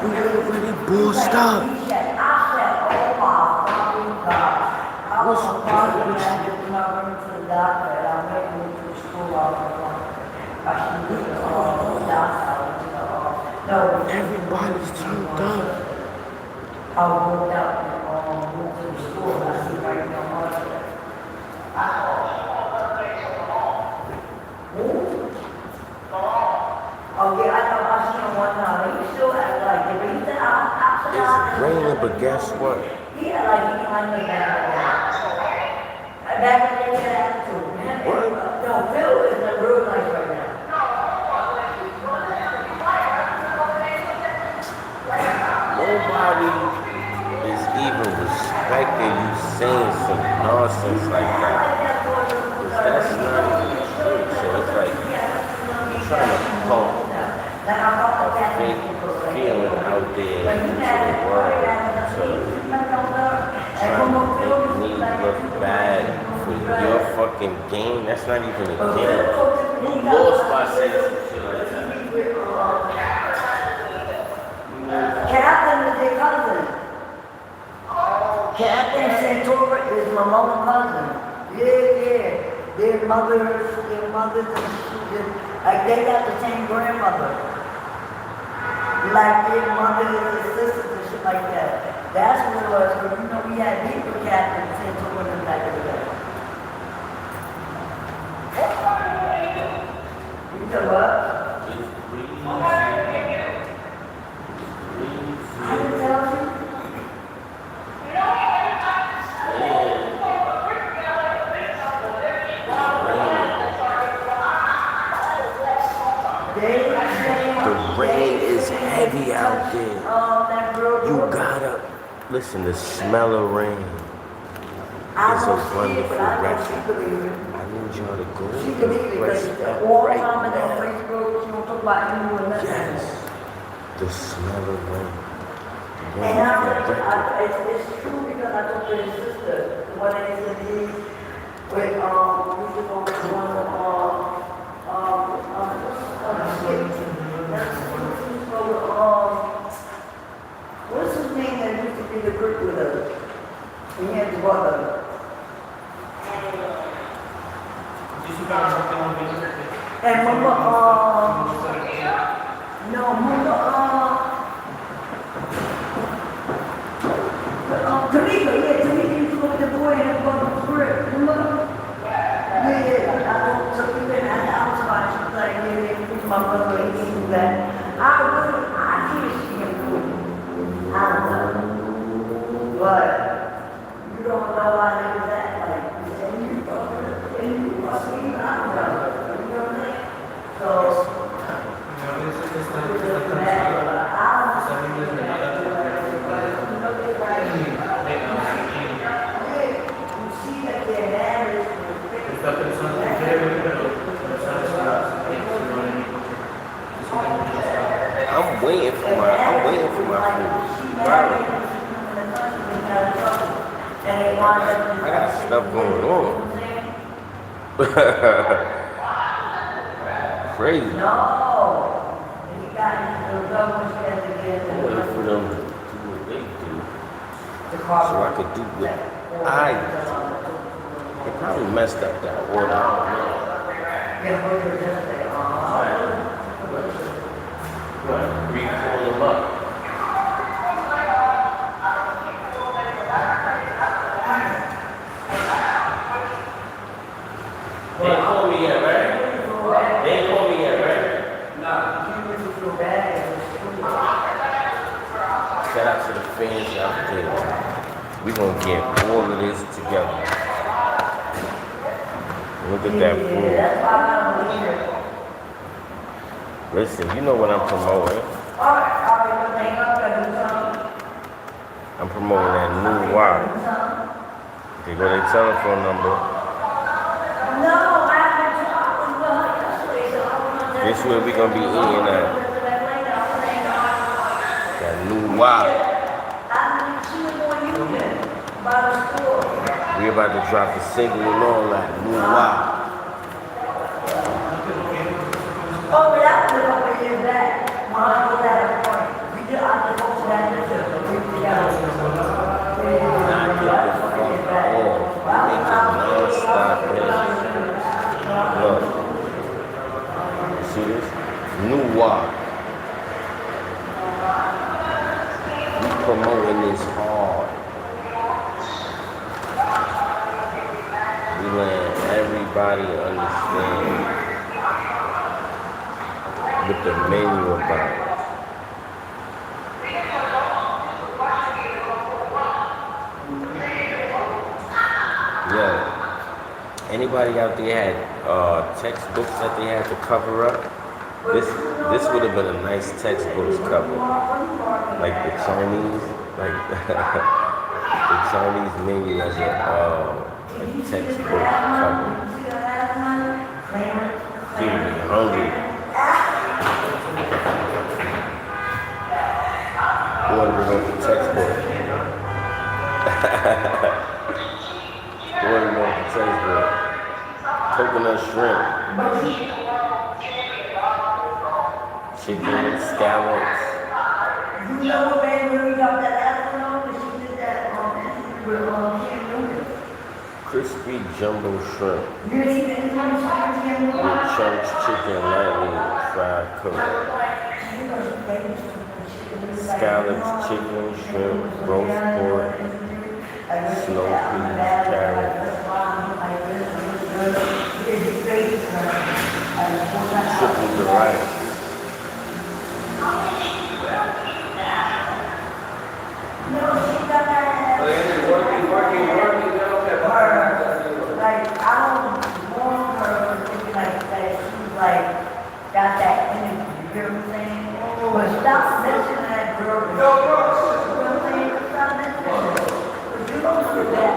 We already bossed up. What's wrong with you? Everybody's turned up. I walked out and moved to the store and I see right now. Oh yeah, I But guess what? Yeah, like he like me back in the day. Back in the day, he had attitude. What? No, Phil is real nice right now. Nobody is even respecting you saying some nonsense like that. Because that's not even true. So it's like you're trying to pump a fake feeling out there into the world to try to make me look bad for your fucking game. That's not even a game. You lost by saying some shit like that. Captain is their cousin. Captain Santora is my mother's cousin. Yeah. Their mothers, like they got the same grandmother. Like their mothers and sisters and shit like that. That's what it was. But you know, we had beef with Captain Santora in the back of the day. You know what? I didn't tell you. The rain is heavy out there. You gotta listen. The smell of rain is a wonderful record. I need y'all to go and press that right now. Yes, the smell of rain. And it's true because I told your sister when I used to be with we used to go with one what's his name that used to be the group with us? He had his brother. And remember Tamika used to go with the boy and his brother was great. Remember? Yeah. I told Tamika and I was fine. She was like, yeah, my brother, he didn't do that. I can't see him do it. I don't know. But you don't know how they was that like. And you fucking, I don't know. You know what I'm saying? So, I'm waiting for my food. I got stuff going on. Crazy. No. I'm waiting for them to do what they do, so I could do what I do. They probably messed up that order. I don't know. Recall them up. They ain't call me yet, right? They ain't call me yet, right? Shout out to the fans out there. We gonna get all of this together. Look at that food. Listen, you know what I'm promoting. I'm promoting that new watch. They go their telephone number. This is where we gonna be eating at. That new watch. We about to drop a single and all that new watch. Oh, that was over here back. When I was at a point, we did I was supposed to have this together. Nah, get the fuck off. Make it non-stop. Look. See this? New watch. We promoting this hard. We let everybody understand what the menu about. Yeah. Anybody out there had textbooks that they had to cover up? This would have been a nice textbooks cover. Like the Chinese, like the Chinese menu as a textbook cover. Dude, you're hungry. You want to bring up the textbook? You want to know the textbook? Coconut shrimp. Chicken, scallops. You know what, man, when we got that last one, she did that Crispy jumbo shrimp. you see that one? With chunks, chicken, lightly fried cooked. Scallops, chicken, shrimp, roast pork, snow peas, carrots. Triple the rice. Like, I don't want her to think like that. She's like, got that energy, you hear what I'm saying? But stop mentioning that girl. You know what I'm saying? Stop mentioning her. But you don't do that.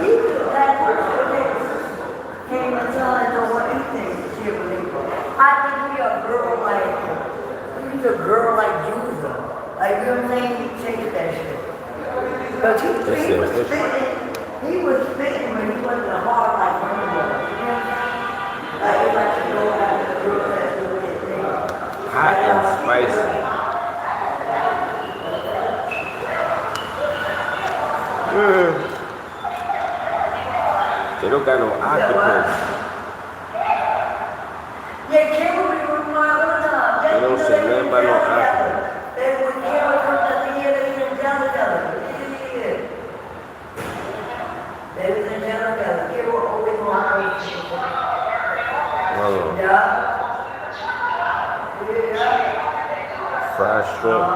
He did that came and said, I don't want anything to share with him. I think we a girl like, he's a girl like Judah. Like, you know what I'm saying? He changed that shit. Because he was spitting when he wasn't a hard like one of them. Like, if I should go after the girl that's doing his thing. Hot and spicy. They don't got no octopus. Yeah, Cameron, we were all the time. They don't say nothing about no octopus. When Cameron comes out the year, they even down together. They was in down together. Cameron always on. Yeah. Fried shrimp.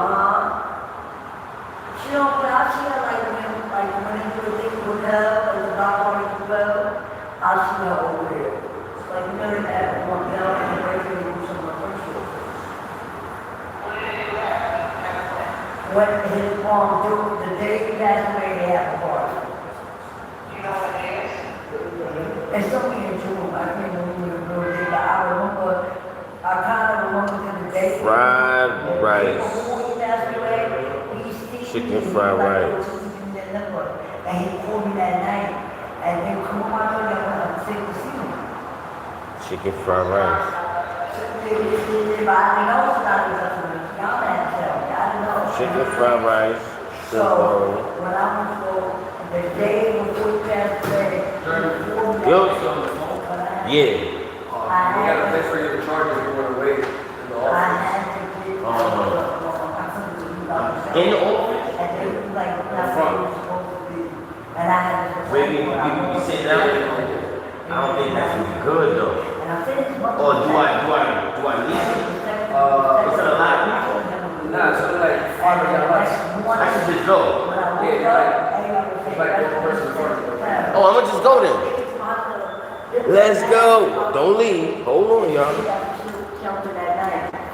She don't, but I see her like when they do a thing with her, and the dog on the well, I see her over there. It's like, you know, that one girl and the break and do some of her shit. What his mom do the day he passed away, they have a party. You know what it is? It's something in June, I can't remember the birthday, but I remember, I kind of remember the day. Fried rice. Before he passed away, Chicken fried rice. And he called me that night, and they come on my door, and I'm sick to see him. Chicken fried rice. Chicken fried rice. So, when I was the day before he passed away, Yeah. We got a place for you to charge if you want to wait in the I office. had to get In the office? and they was like, that's what it was supposed to be. And I had to. Wait, we sit down? I don't think that's gonna be good though. And I finished. Or do I need it? Is it a lot of people? Nah, so like $500. I should just go. It's like one person before. Oh, I'm gonna just go then. Let's go. Don't leave. Hold on, y'all.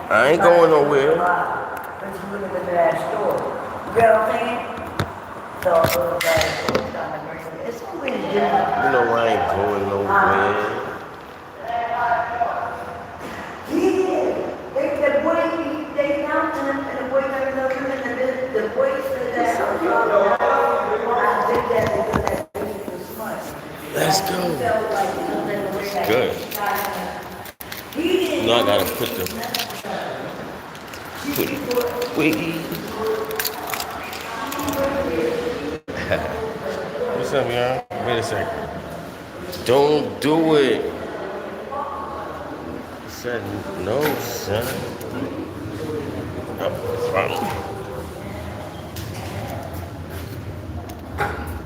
I ain't going nowhere. But you wouldn't have been to that store. You know what I'm saying? So, it's always different. You know I ain't going nowhere. Yeah. The boy, they found him, and the boy got another him, and the boy said that. I think that was smart. Let's go. It's good. You know I gotta put the wiggy. What's up, y'all? Wait a second. Don't do it. I said no, son.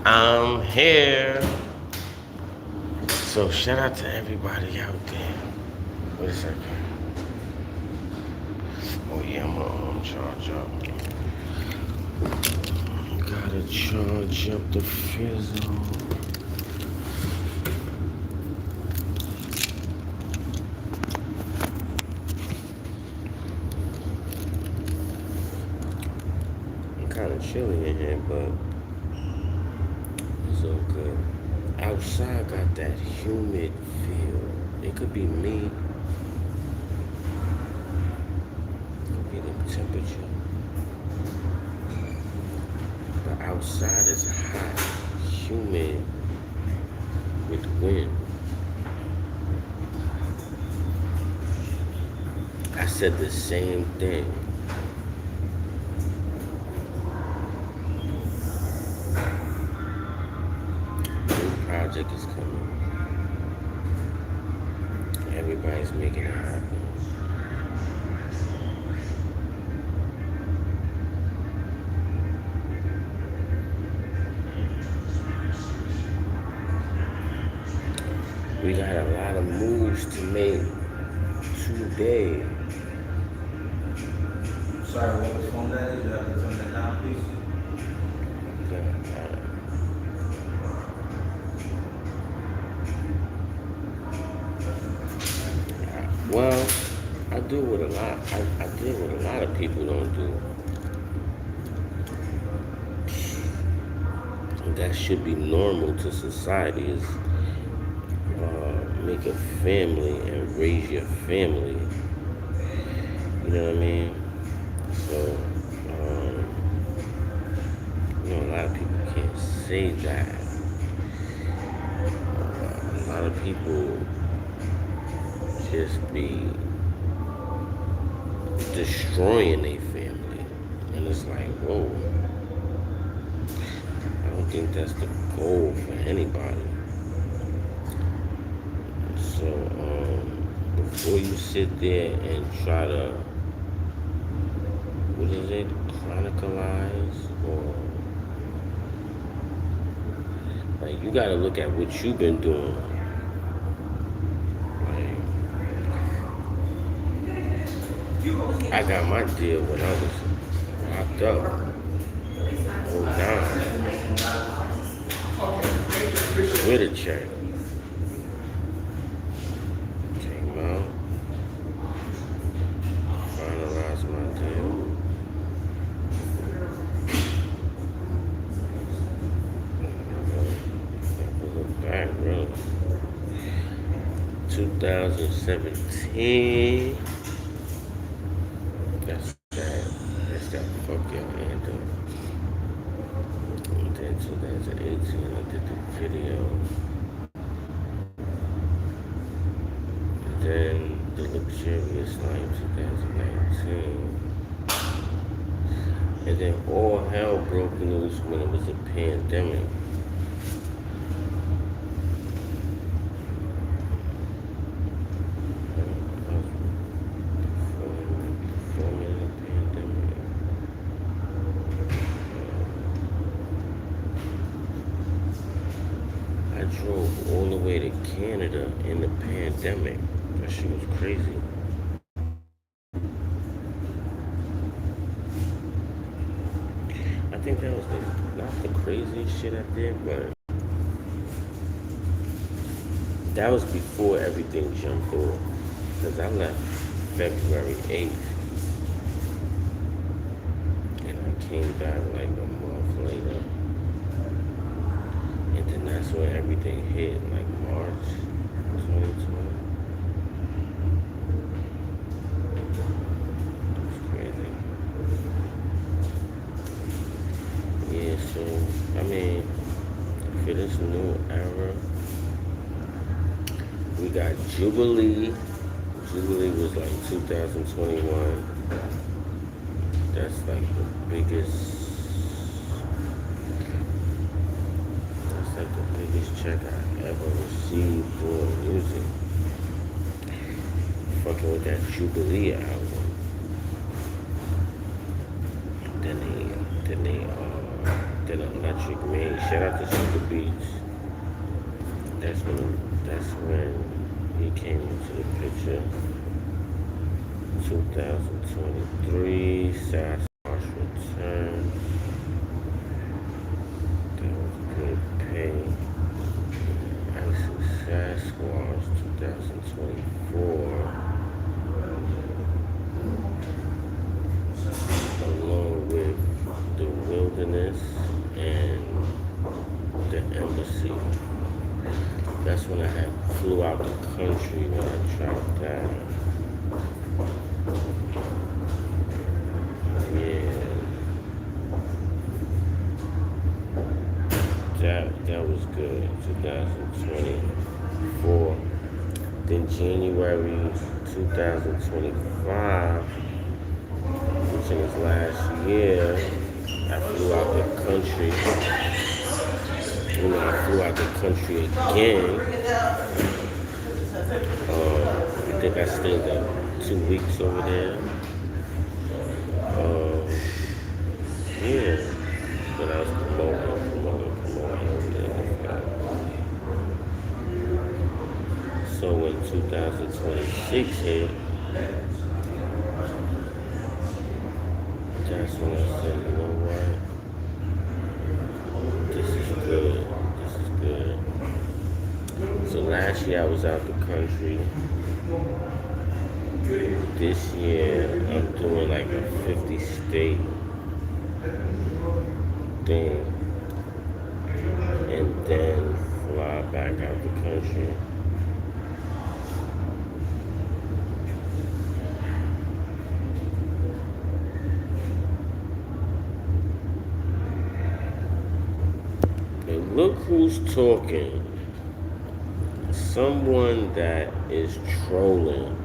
I'm here. So shout out to everybody out there. Wait a second. Oh yeah, I'm gonna charge up. Gotta charge up the fizzle. chilly in here, but it's all good. Outside got that humid feel. It could be me. It could be the temperature. But outside is hot, humid, with wind. I said the same thing. New project is coming. Everybody's making it happen. We got a lot of moves to make today. Sorry, what phone that is? You have to turn that down, please. Well, I do what a lot. I did what a lot of people don't do. That should be normal to society is make a family and raise your family. You know what I mean? So, you know, a lot of people can't say that. A lot of people just be destroying their family. And it's like, whoa. I don't think that's the goal for anybody. So, before you sit there and try to, what is it, chronicleize, or, like, you gotta look at what you've been doing. Like, I got my deal when I was locked up. Oh, now. With a check. Came out. Finalized my deal. Look back, really. 2017. That's that fuck your anthem. And then 2018, I did the video. And then the luxurious life 2019. And then all hell broke loose when it was a pandemic. I drove all the way to Canada in the pandemic. That shit was crazy. I think that was not the craziest shit I did, but that was before everything jumped off. Because I left February 8th. And I came back like a month later. And then that's when everything hit, like March 2020. It's crazy. Yeah, so, I mean, for this new era, we got Jubilee. Jubilee was like 2021. That's like the biggest check I ever received for music. Fucking with that Jubilee album. Then Electric made. Shout out to Super Beats. That's when he came into the picture. 2023, Sasquatch Return. That was good pay. Sasquatch 2024, along with the Wilderness wilderness and the embassy. That's when I flew out the country when I tracked that. Yeah. That was good. 2024. Then January 2025, which was last year, I flew out the country. I flew out the country again. I think I stayed like 2 weeks over there. Yeah. But I was promoting over there. So when 2026 hit, that's when I said, you know what? This is good. So last year I was out the country. This year I'm doing like a 50 state thing. And then fly back out the country. And look who's talking. Someone that is trolling.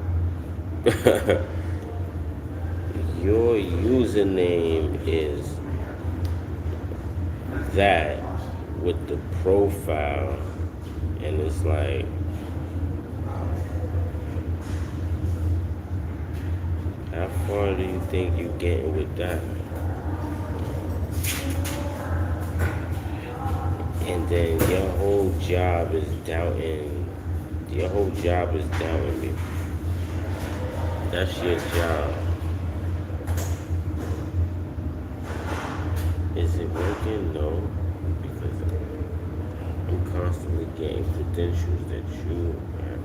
Your username is that with the profile, and it's like, how far do you think you're getting with that? And then your whole job is doubting me. That's your job. Is it working? No. Because I'm constantly getting credentials that you have.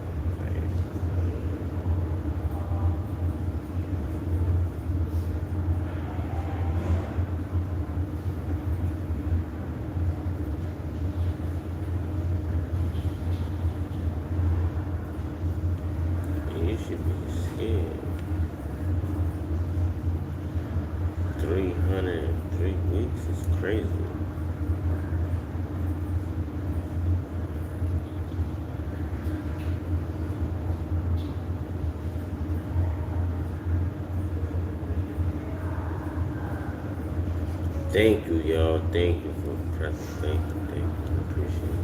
You should be scared. 303 weeks is crazy. Thank you, y'all. Thank you for pressing. Thank you. Appreciate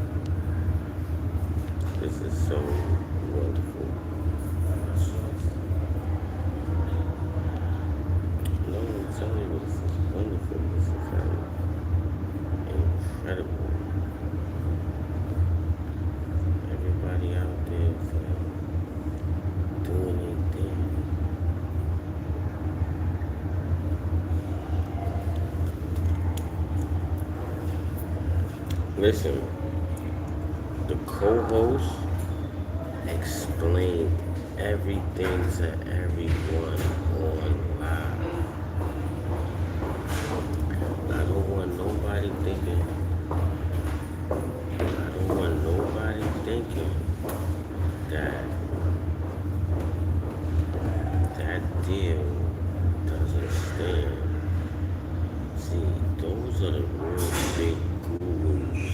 it. This is so wonderful. No, I'm telling you, this is wonderful. This is incredible. Everybody out there is doing their thing. Listen, the co-host explained everything to everyone on live. I don't want nobody thinking that that deal doesn't stand. See, those are the real big gurus.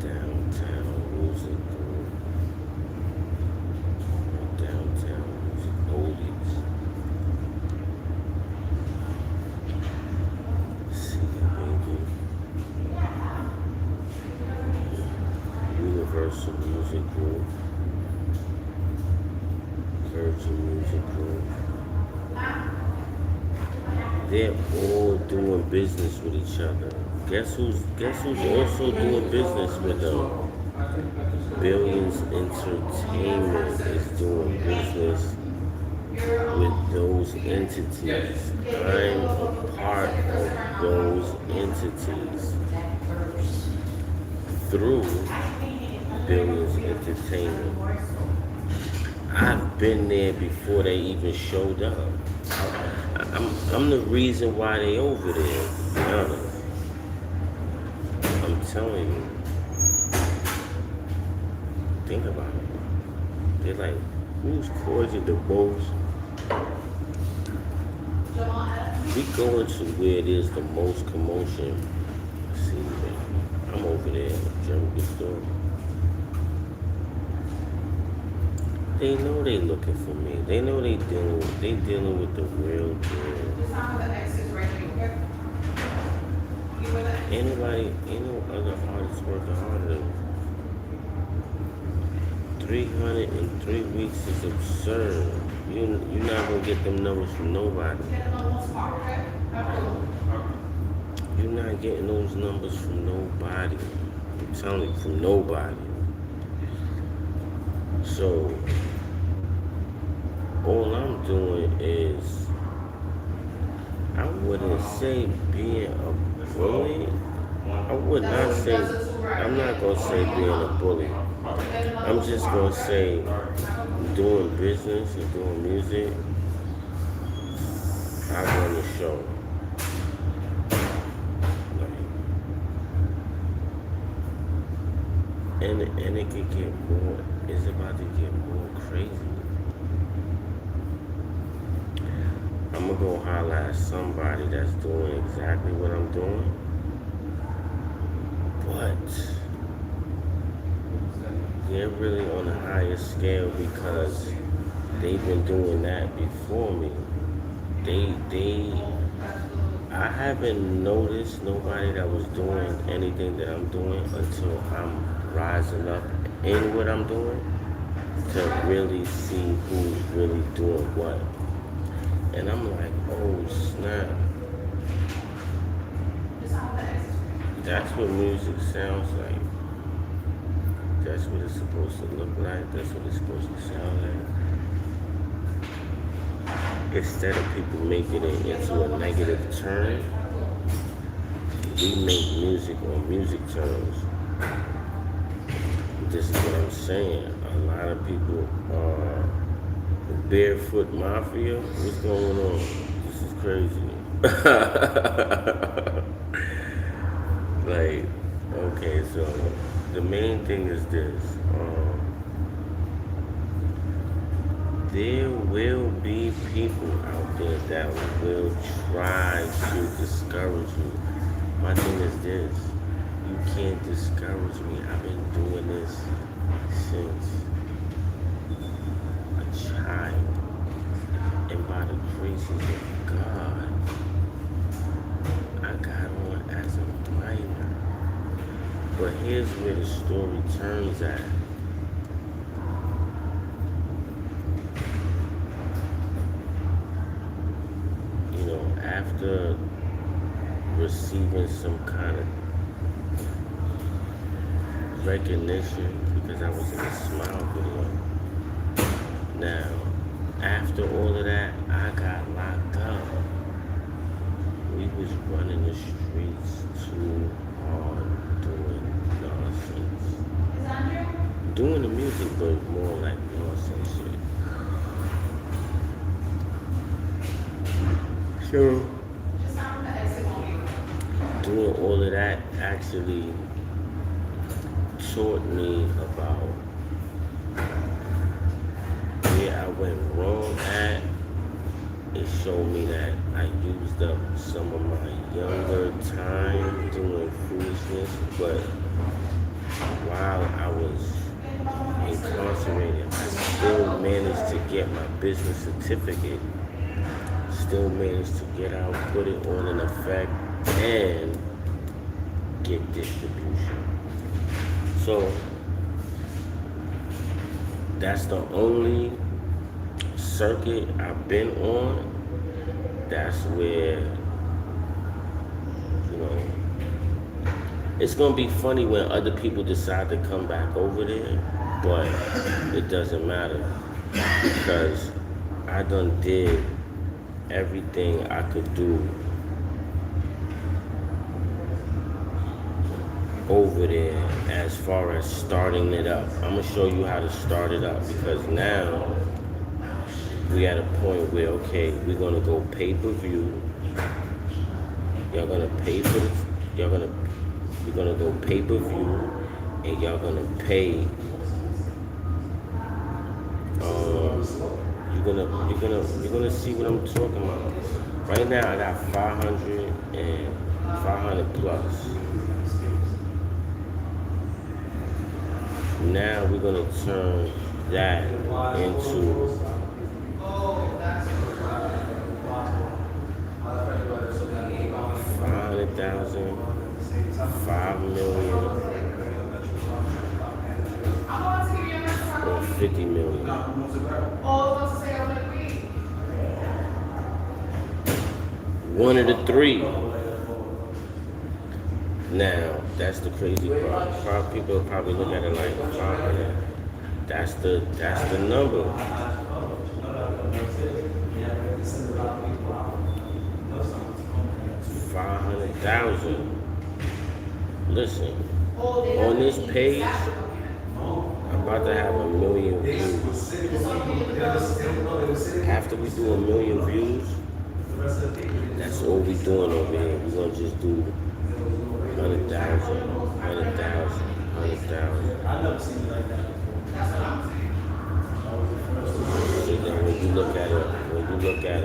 Downtown music group. Downtown music oldies. See, baby. Universal Music Group. Virgin Music Group. They're all doing business with each other. Guess who's also doing business with them? Billions Entertainment is doing business with those entities. I'm a part of those entities through Billions Entertainment. I've been there before they even showed up. I'm the reason why they over there, to be honest. I'm telling you. Think about it. They're like, who's causing the most? We going to where there's the most commotion. See, I'm over there, jermincostor. They know they looking for me. They know they dealing with the real deal. Ain't no other artists working harder than me. 300 in 3 weeks is absurd. You're not gonna get them numbers from nobody. You're not getting those numbers from nobody. I'm telling you, from nobody. So, all I'm doing is, I wouldn't say being a bully. I would not say, I'm not gonna say being a bully. I'm just gonna say doing business and doing music, I run the show. And it could get more, it's about to get more crazy. I'm gonna go holler at somebody that's doing exactly what I'm doing, but they're really on a higher scale because they've been doing that before me. I haven't noticed nobody that was doing anything that I'm doing until I'm rising up in what I'm doing to really see who's really doing what. And I'm like, oh snap. That's what music sounds like. That's what it's supposed to look like. That's what it's supposed to sound like. Instead of people making it into a negative term, we make music on music terms. This is what I'm saying. A lot of people are barefoot mafia. What's going on? This is crazy. Like, okay, so the main thing is this. There will be people out there that will try to discourage you. My thing is this. You can't discourage me. I've been doing this since a child. And by the graces of God, I got on as a minor. But here's where the story turns at. You know, after receiving some kind of recognition, because I was in a Smile video. Now, after all of that, I got locked up. We was running the streets too hard, doing nonsense. Doing the music, but more like nonsense shit. So, doing all of that actually taught me about where I went wrong at. It showed me that I used up some of my younger time doing foolishness, but while I was incarcerated, I still managed to get my business certificate, still managed to get out, put it on in effect, and get distribution. So that's the only circuit I've been on. That's where, you know, it's gonna be funny when other people decide to come back over there, but it doesn't matter because I done did everything I could do over there as far as starting it up. I'm gonna show you how to start it up because now we at a point where, okay, we're gonna go pay-per-view. Y'all gonna pay for the, we're gonna go pay-per-view, and y'all gonna pay, you're gonna see what I'm talking about. Right now, I got 500 and 500 plus. Now we're gonna turn that into 500,000, 5 million, or 50 million. One of the three. Now, that's the crazy part. People probably look at it like 500. That's the number. 500,000. Listen, on this page, I'm about to have 1 million views. After we do 1 million views, that's all we doing over here. We're gonna just do 100,000, 100,000, 100,000. So then when you look at a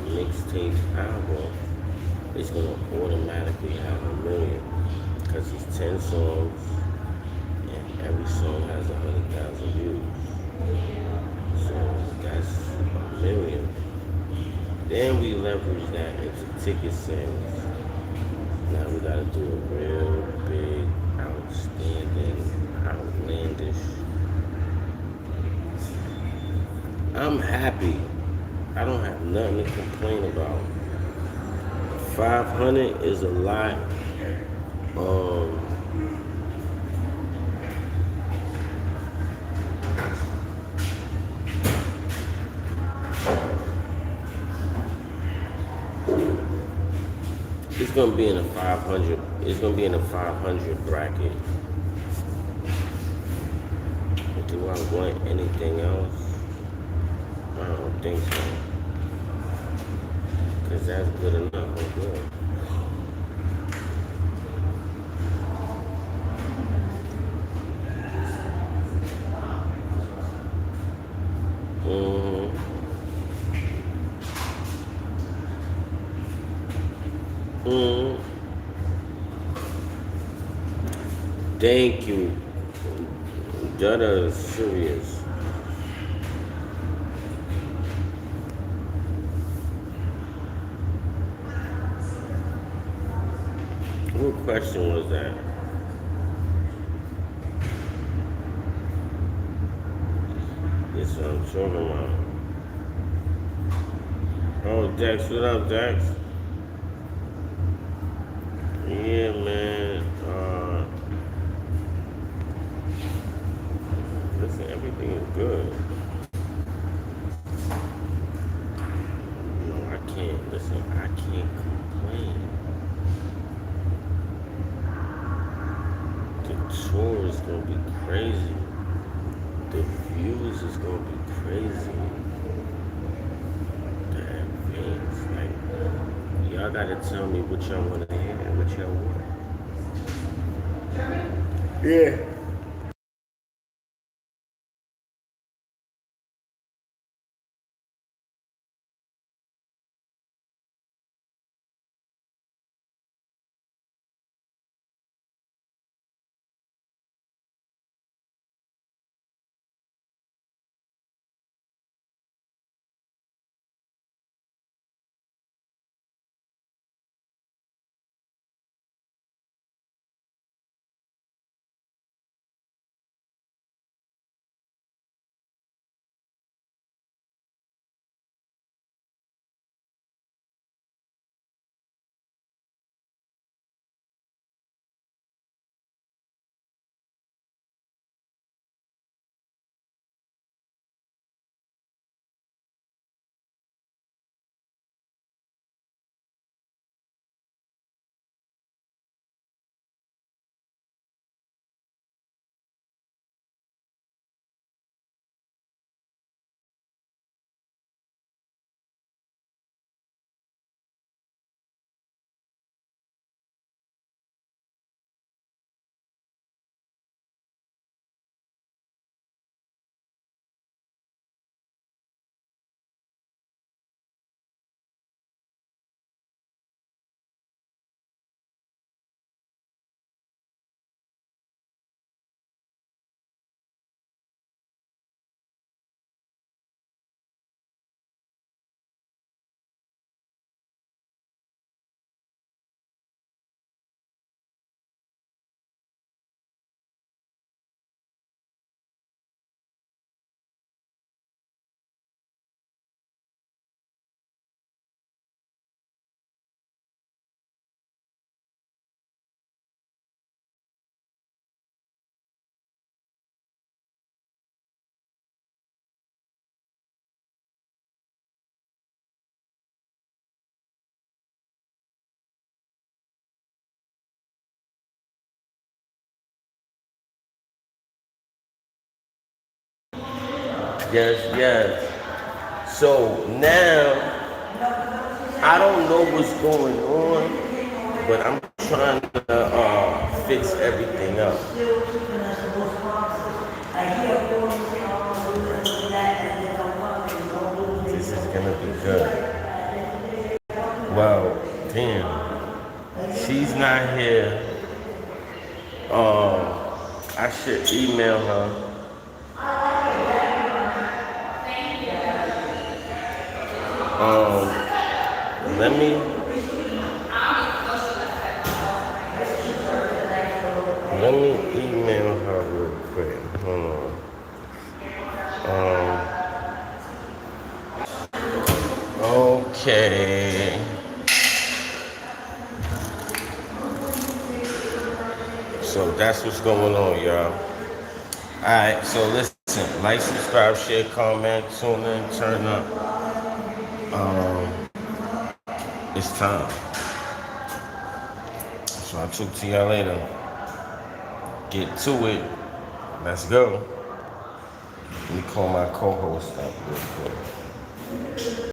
mixtape album, it's gonna automatically have 1 million, because it's 10 songs and every song has 100,000 views. So that's 1 million. Then we leverage that into ticket sales. Now we gotta do a real big, outstanding, outlandish. I'm happy. I don't have nothing to complain about. 500 is a lot. It's gonna be in a 500. It's gonna be in a 500 bracket. But do I want anything else? I don't think so. Cause that's good enough. I'm good. Thank you. That is serious. What question was that? This is what I'm talking about. Oh, Dex, what up, Dex? Yeah, man. Listen, everything is good. No, I can't. Listen, I can't complain. The tour is gonna be crazy. The views is gonna be crazy. The advance, like, y'all gotta tell me what y'all wanna hear and what y'all want. Yeah. Yes. So now, I don't know what's going on, but I'm trying to fix everything up. This is gonna be good. Well, damn. She's not here. I should email her. Let me email her real quick. Hold on. Okay. So that's what's going on, y'all. Alright, so listen, like, subscribe, share, comment, tune in, turn up. It's time. So I'll talk to y'all later. Get to it. Let's go. Let me call my co-host up real quick.